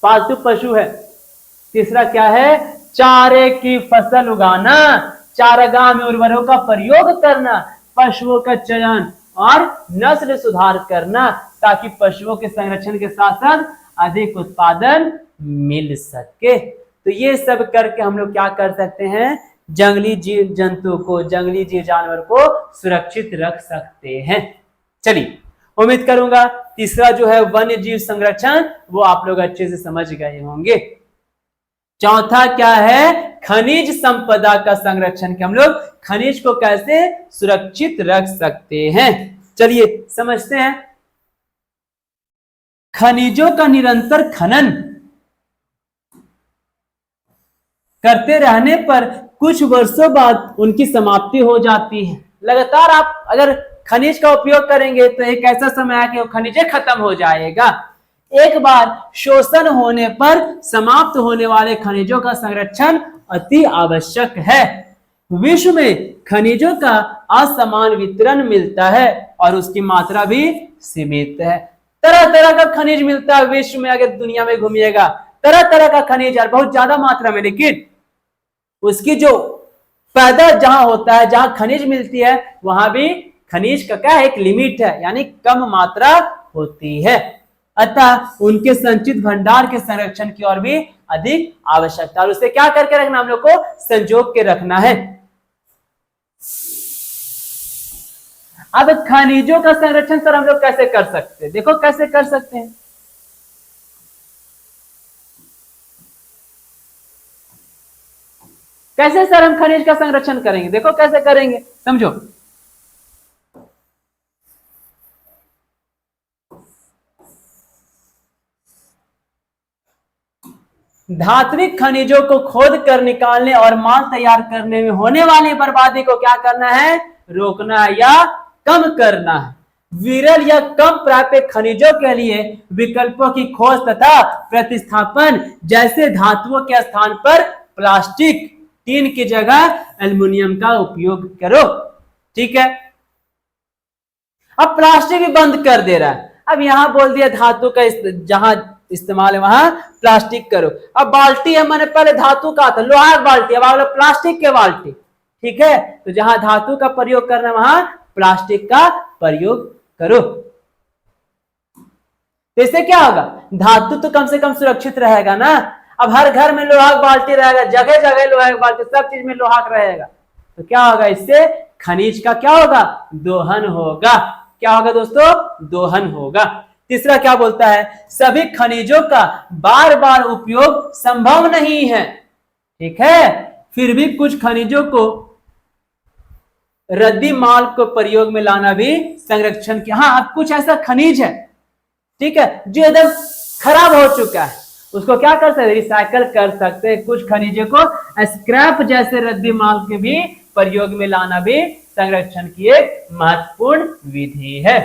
पालतू पशु है। तीसरा क्या है, चारे की फसल उगाना, चारागाह में उर्वरकों का प्रयोग करना, पशुओं का चयन और नस्ल सुधार करना ताकि पशुओं के संरक्षण के साथ साथ अधिक उत्पादन मिल सके। तो ये सब करके हम लोग क्या कर सकते हैं, जंगली जीव जंतु को, जंगली जीव जानवर को सुरक्षित रख सकते हैं। चलिए, उम्मीद करूंगा तीसरा जो है वन्य जीव संरक्षण वो आप लोग अच्छे से समझ गए होंगे। चौथा क्या है, खनिज संपदा का संरक्षण, कि हम लोग खनिज को कैसे सुरक्षित रख सकते हैं। चलिए समझते हैं। खनिजों का निरंतर खनन करते रहने पर कुछ वर्षों बाद उनकी समाप्ति हो जाती है। लगातार आप अगर खनिज का उपयोग करेंगे तो एक ऐसा समय है कि वो खनिज खत्म हो जाएगा। एक बार शोषण होने पर समाप्त होने वाले खनिजों का संरक्षण अति आवश्यक है। विश्व में खनिजों का असमान वितरण मिलता है और उसकी मात्रा भी सीमित है। तरह तरह का खनिज मिलता है विश्व में, अगर दुनिया में घूमिएगा तरह तरह का खनिज है, बहुत ज्यादा मात्रा में, लेकिन उसकी जो पैदा जहां होता है, जहां खनिज मिलती है, वहां भी खनिज का क्या है, एक लिमिट है, यानी कम मात्रा होती है। अतः उनके संचित भंडार के संरक्षण की ओर भी अधिक आवश्यकता, और उसे क्या करके रखना, हम लोग को संजोग के रखना है। अब खनिजों का संरक्षण सर हम लोग कैसे कर सकते हैं, देखो कैसे कर सकते हैं। कैसे सर हम खनिज का संरक्षण करेंगे, देखो कैसे करेंगे, समझो। धात्विक खनिजों को खोद कर निकालने और माल तैयार करने में होने वाली बर्बादी को क्या करना है, रोकना है या कम करना है। विरल या कम प्राप्य खनिजों के लिए विकल्पों की खोज तथा प्रतिस्थापन, जैसे धातुओं के स्थान पर प्लास्टिक, टीन की जगह एल्युमिनियम का उपयोग करो। ठीक है, अब प्लास्टिक भी बंद कर दे रहा है, अब यहां बोल दिया धातु का जहां इस्तेमाल है वहां प्लास्टिक करो। अब बाल्टी है, मैंने पहले धातु का था, लोहा बाल्टी, अब प्लास्टिक के बाल्टी। ठीक है, तो जहां धातु का प्रयोग करना वहां प्लास्टिक का प्रयोग करो। तो इससे क्या होगा, धातु तो कम से कम सुरक्षित रहेगा ना। अब हर घर में लोहा बाल्टी रहेगा, जगह जगह लोहा बाल्टी, सब चीज में लोहा रहेगा, तो क्या होगा, इससे खनिज का क्या होगा, दोहन होगा। क्या होगा दोस्तों, दोहन होगा। तीसरा क्या बोलता है, सभी खनिजों का बार बार उपयोग संभव नहीं है। ठीक है, फिर भी कुछ खनिजों को रद्दी माल को प्रयोग में लाना भी संरक्षण की। हाँ, अब कुछ ऐसा खनिज है, ठीक है, जो एकदम खराब हो चुका है, उसको क्या कर सकते हैं, रिसाइकल कर सकते हैं। कुछ खनिजों को स्क्रैप जैसे रद्दी माल के भी प्रयोग में लाना भी संरक्षण की एक महत्वपूर्ण विधि है।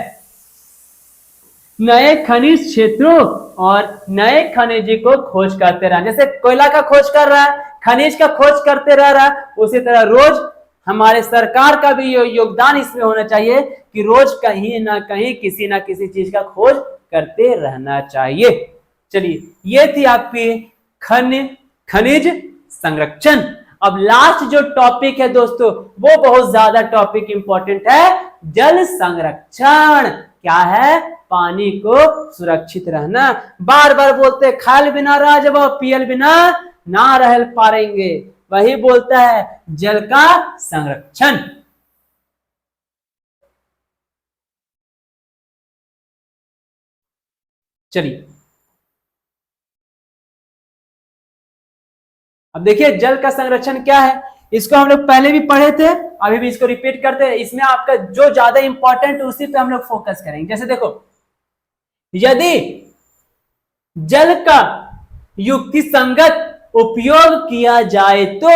नए खनिज क्षेत्रों और नए खनिज को खोज करते रहना, जैसे कोयला का खोज कर रहा है, खनिज का खोज करते रह रहा है, उसी तरह रोज हमारे सरकार का भी योगदान इसमें होना चाहिए कि रोज कहीं ना कहीं किसी ना किसी चीज का खोज करते रहना चाहिए। चलिए, ये थी आपकी खनिज संरक्षण। अब लास्ट जो टॉपिक है दोस्तों, वो बहुत ज्यादा टॉपिक इंपॉर्टेंट है, जल संरक्षण। क्या है? पानी को सुरक्षित रहना। बार बार बोलते खाल बिना राजब पियल बिना ना रह पाएंगे, वही बोलता है जल का संरक्षण। चलिए अब देखिए जल का संरक्षण क्या है, इसको हम लोग पहले भी पढ़े थे, अभी भी इसको रिपीट करते हैं। इसमें आपका जो ज्यादा इंपॉर्टेंट उसी पे हम लोग फोकस करेंगे। जैसे देखो, यदि जल का युक्ति संगत उपयोग किया जाए तो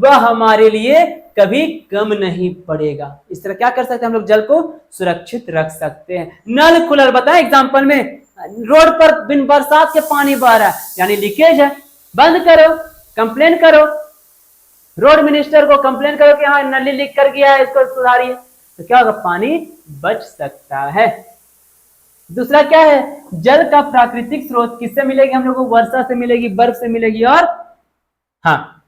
वह हमारे लिए कभी कम नहीं पड़ेगा। इस तरह क्या कर सकते हैं हम लोग, जल को सुरक्षित रख सकते हैं। नल खुला, बताएं एग्जांपल में, रोड पर बिन बरसात के पानी बह रहा है, यानी लीकेज है, बंद करो, कंप्लेन करो, रोड मिनिस्टर को कंप्लेन करो कि हाँ नली लीक कर गया है, इसको सुधारिए, तो क्या होगा, पानी बच सकता है। दूसरा क्या है, जल का प्राकृतिक स्रोत किससे मिलेगी हम लोग को, वर्षा से मिलेगी, बर्फ से मिलेगी। और हाँ,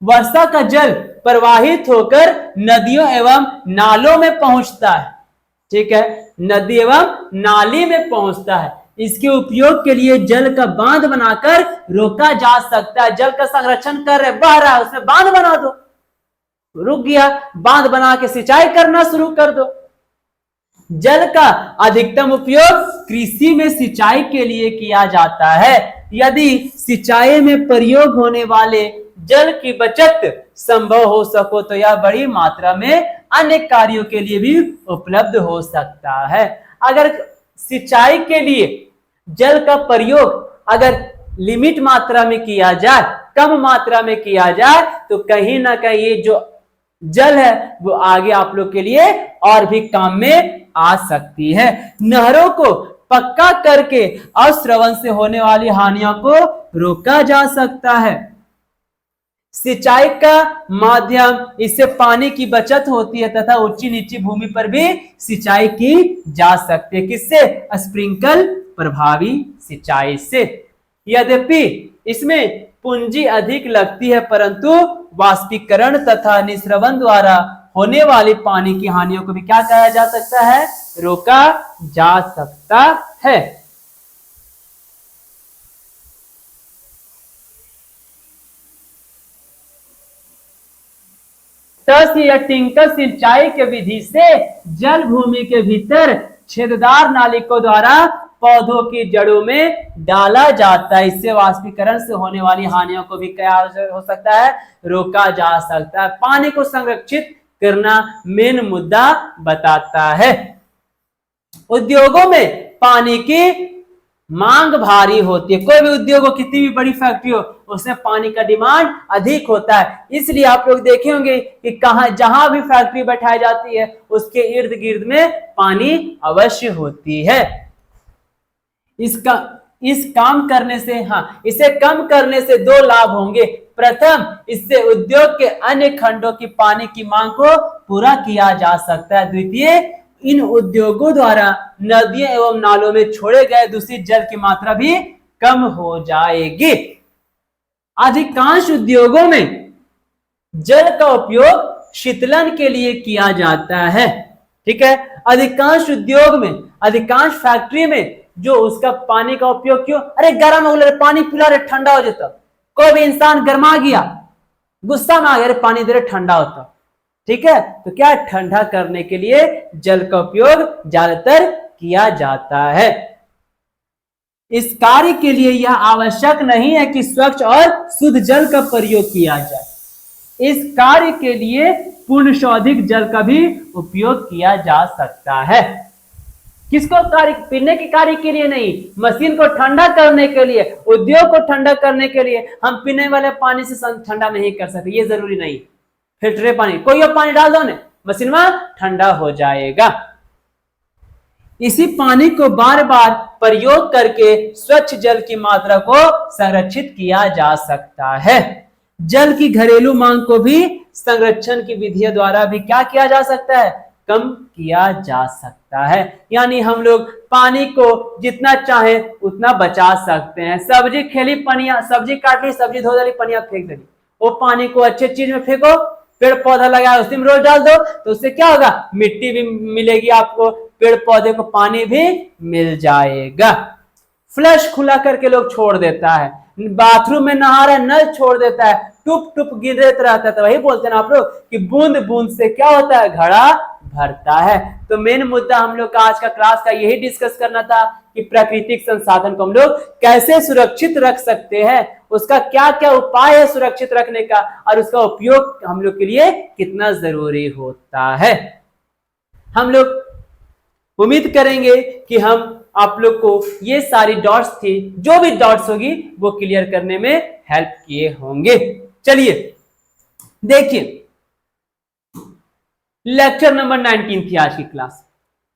वर्षा का जल प्रवाहित होकर नदियों एवं नालों में पहुंचता है। ठीक है, नदी एवं नाली में पहुंचता है। इसके उपयोग के लिए जल का बांध बनाकर रोका जा सकता है। जल का संरक्षण कर रहे, बह रहा है, उसमें बांध बना दो, रुक गया, बांध बना के सिंचाई करना शुरू कर दो। जल का अधिकतम उपयोग कृषि में सिंचाई के लिए किया जाता है। यदि सिंचाई में प्रयोग होने वाले जल की बचत संभव हो सको तो यह बड़ी मात्रा में अन्य कार्यों के लिए भी उपलब्ध हो सकता है। अगर सिंचाई के लिए जल का प्रयोग अगर लिमिट मात्रा में किया जाए, कम मात्रा में किया जाए, तो कहीं ना कहीं ये जो जल है वो आगे आप लोग के लिए और भी काम में आ सकती है। नहरों को पक्का करके अश्रवण से होने वाली हानियों को रोका जा सकता है। सिंचाई का माध्यम, इससे पानी की बचत होती है तथा ऊंची नीची भूमि पर भी सिंचाई की जा सकती है। किससे? स्प्रिंकल प्रभावी सिंचाई से। यद्यपि इसमें पूंजी अधिक लगती है, परंतु वाष्पीकरण तथा निस्रवण द्वारा होने वाली पानी की हानियों को भी क्या किया जा सकता है, रोका जा सकता है। टस या टिंकर सिंचाई के विधि से जल भूमि के भीतर छेददार नालिकों द्वारा पौधों की जड़ों में डाला जाता है। इससे वाष्पीकरण से होने वाली हानियों को भी क्या हो सकता है, रोका जा सकता है। पानी को संरक्षित करना मेन मुद्दा बताता है। उद्योगों में पानी की मांग भारी होती है। कोई भी उद्योग हो, कितनी भी बड़ी फैक्ट्री हो, उसमें पानी का डिमांड अधिक होता है। इसलिए आप लोग देखे होंगे कि जहां भी फैक्ट्री बैठाई जाती है उसके इर्द गिर्द में पानी अवश्य होती है। इस काम करने से, इसे कम करने से दो लाभ होंगे। प्रथम, इससे उद्योग के अन्य खंडों की पानी की मांग को पूरा किया जा सकता है। द्वितीय, इन उद्योगों द्वारा नदियों एवं नालों में छोड़े गए दूषित जल की मात्रा भी कम हो जाएगी। अधिकांश उद्योगों में जल का उपयोग शीतलन के लिए किया जाता है। ठीक है, अधिकांश उद्योग में, अधिकांश फैक्ट्री में जो उसका पानी का उपयोग क्यों, अरे गर्म हो रहा पानी पिला रहे, ठंडा हो जाता। कोई भी इंसान गर्मा गया, गुस्सा में आ गया, पानी दे रहे ठंडा होता। ठीक है, तो क्या ठंडा करने के लिए जल का उपयोग ज्यादातर किया जाता है। इस कार्य के लिए यह आवश्यक नहीं है कि स्वच्छ और शुद्ध जल का प्रयोग किया जाए। इस कार्य के लिए पूर्ण शोधित जल का भी उपयोग किया जा सकता है। किसको कार्य, पीने के कार्य के लिए नहीं, मशीन को ठंडा करने के लिए, उद्योग को ठंडा करने के लिए हम पीने वाले पानी से ठंडा नहीं कर सकते, ये जरूरी नहीं। फिल्टर पानी, कोई और पानी डाल दो ना, मशीन में ठंडा हो जाएगा। इसी पानी को बार बार प्रयोग करके स्वच्छ जल की मात्रा को संरक्षित किया जा सकता है। जल की घरेलू मांग को भी संरक्षण की विधियों द्वारा भी क्या किया जा सकता है, कम किया जा सकता है। यानी हम लोग पानी को जितना चाहे उतना बचा सकते हैं। सब्जी खेली पनिया, सब्जी काट ली, सब्जी धो डाली, पनिया फेंक देली, वो पानी को अच्छे चीज में फेंको, पेड़ पौधा लगाया उसी में रोज डाल दो, तो उससे क्या होगा, मिट्टी भी मिलेगी आपको, पेड़ पौधे को पानी भी मिल जाएगा। फ्लश खुला करके लोग छोड़ देता है, बाथरूम में नहा रहा है नल छोड़ देता है, टुप टुप गिरत रहता है, तो वही बोलते हैं ना आप लोग कि बूंद बूंद से क्या होता है, घड़ा भरता है। तो मेन मुद्दा हम लोग का आज का क्लास का यही डिस्कस करना था कि प्राकृतिक संसाधन को हम लोग कैसे सुरक्षित रख सकते हैं, उसका क्या क्या उपाय है सुरक्षित रखने का, और उसका उपयोग हम लोग के लिए कितना जरूरी होता है। हम लोग उम्मीद करेंगे कि हम आप लोग को ये सारी डॉट्स थी, जो भी डॉट्स होगी वो क्लियर करने में हेल्प किए होंगे। चलिए देखिए, लेक्चर नंबर 19 थी आज की क्लास।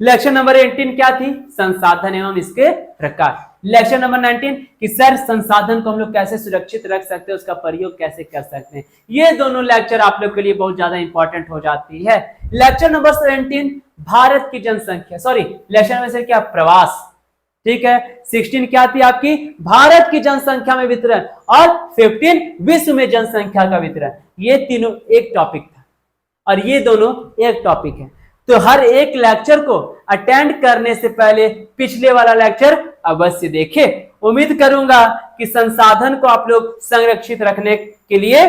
लेक्चर नंबर 18 क्या थी, संसाधन एवं इसके प्रकार। लेक्चर नंबर 19 कि सर संसाधन को हम लोग कैसे सुरक्षित रख सकते हैं, उसका प्रयोग कैसे कर सकते हैं। ये दोनों लेक्चर आप लोग के लिए बहुत ज्यादा इंपॉर्टेंट हो जाती है। लेक्चर नंबर 17 भारत की जनसंख्या, सॉरी लेक्चर में से क्या, प्रवास, ठीक है। 16 क्या थी आपकी, भारत की जनसंख्या में वितरण, और 15 विश्व में जनसंख्या का वितरण। ये तीनों एक टॉपिक था और ये दोनों एक टॉपिक है। तो हर एक लेक्चर को अटेंड करने से पहले पिछले वाला लेक्चर अवश्य देखें। उम्मीद करूंगा कि संसाधन को आप लोग संरक्षित रखने के लिए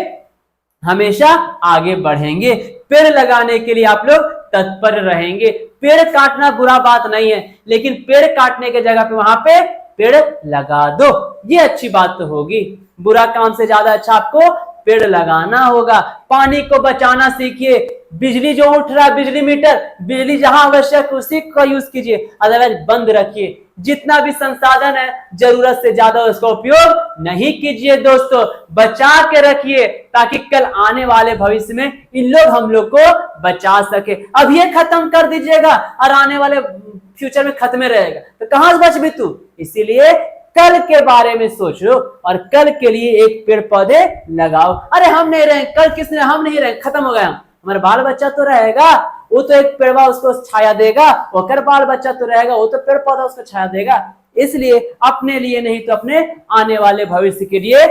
हमेशा आगे बढ़ेंगे, पेड़ लगाने के लिए आप लोग तत्पर रहेंगे। पेड़ काटना बुरा बात नहीं है, लेकिन पेड़ काटने के जगह पे वहां पे पेड़ लगा दो, ये अच्छी बात तो होगी। बुरा काम से ज्यादा अच्छा आपको पेड़ लगाना होगा। पानी को बचाना सीखिए। बिजली जो उठ रहा है, बिजली मीटर, बिजली जहां आवश्यक उसी का यूज कीजिए, अदरवाइज बंद रखिए। जितना भी संसाधन है जरूरत से ज्यादा उसका उपयोग नहीं कीजिए दोस्तों, बचा के रखिए ताकि कल आने वाले भविष्य में इन लोग हम लोग को बचा सके। अब ये खत्म कर दीजिएगा और आने वाले फ्यूचर में खत्म रहेगा तो कहां से बच भी तू। इसीलिए कल के बारे में सोचो और कल के लिए एक पेड़ पौधे लगाओ। अरे हम नहीं रहे, कल किसने, हम नहीं रहे, खत्म हो गया, हमारा बाल बच्चा तो रहेगा, वो तो एक पेड़वा उसको छाया देगा, और बाल बच्चा तो रहेगा, वो तो पेड़ पौधा उसको छाया देगा। इसलिए अपने लिए नहीं तो अपने आने वाले भविष्य के लिए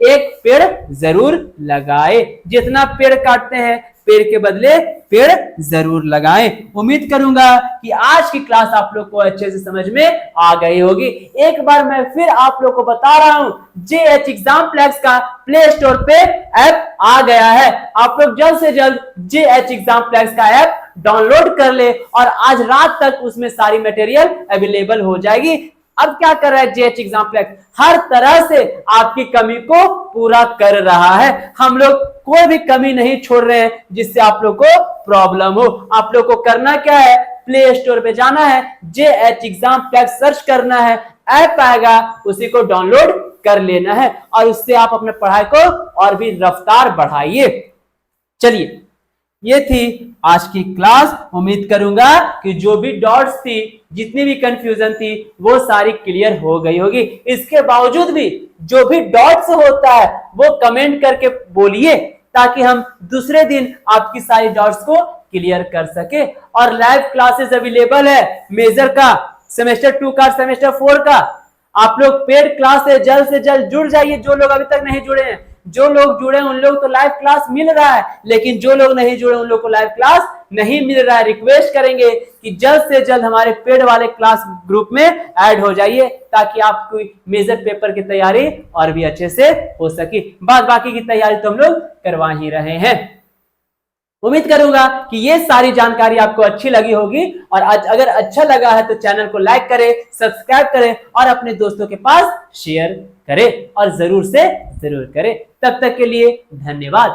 एक पेड़ जरूर लगाए। जितना पेड़ काटते हैं पेड़ के बदले पेड़ जरूर लगाएं। उम्मीद करूंगा कि आज की क्लास आप लोग को अच्छे से समझ में आ गई होगी। एक बार मैं फिर आप लोग को बता रहा हूं, JH एग्जाम्प्लेक्स का प्ले स्टोर पे ऐप आ गया है। आप लोग जल्द से जल्द JH एग्जाम्प्लेक्स का ऐप डाउनलोड कर ले और आज रात तक उसमें सारी मटेरियल अवेलेबल हो जाएगी। अब क्या कर रहा है JH एग्जाम्प्लेक्स, हर तरह से आपकी कमी को पूरा कर रहा है। हम लोग कोई भी कमी नहीं छोड़ रहे हैं जिससे आप लोग को प्रॉब्लम हो। आप लोग को करना क्या है, प्ले स्टोर पे जाना है, JH एग्जाम्प्लेक्स सर्च करना है, ऐप आएगा उसी को डाउनलोड कर लेना है और उससे आप अपने पढ़ाई को और भी रफ्तार बढ़ाइए। चलिए ये थी आज की क्लास। उम्मीद करूंगा कि जो भी डॉट्स थी, जितनी भी कंफ्यूजन थी, वो सारी क्लियर हो गई होगी। इसके बावजूद भी जो भी डॉट्स होता है वो कमेंट करके बोलिए ताकि हम दूसरे दिन आपकी सारी डॉट्स को क्लियर कर सके। और लाइव क्लासेस अवेलेबल है, मेजर का, सेमेस्टर 2 का, सेमेस्टर 4 का। आप लोग पेड क्लास से जल्द जुड़ जाइए। जो लोग अभी तक नहीं जुड़े हैं, जो लोग जुड़े उन लोग तो लाइव क्लास मिल रहा है, लेकिन जो लोग नहीं जुड़े उन लोग को लाइव क्लास नहीं मिल रहा है। रिक्वेस्ट करेंगे कि जल्द से जल्द हमारे पेड वाले क्लास ग्रुप में ऐड हो जाइए ताकि आपकी मेजर पेपर की तैयारी और भी अच्छे से हो सके। बाकी की तैयारी तो हम लोग करवा ही रहे हैं। उम्मीद करूंगा कि ये सारी जानकारी आपको अच्छी लगी होगी और अगर अच्छा लगा है तो चैनल को लाइक करें, सब्सक्राइब करें और अपने दोस्तों के पास शेयर करें और जरूर से जरूर करें। तब तक के लिए धन्यवाद।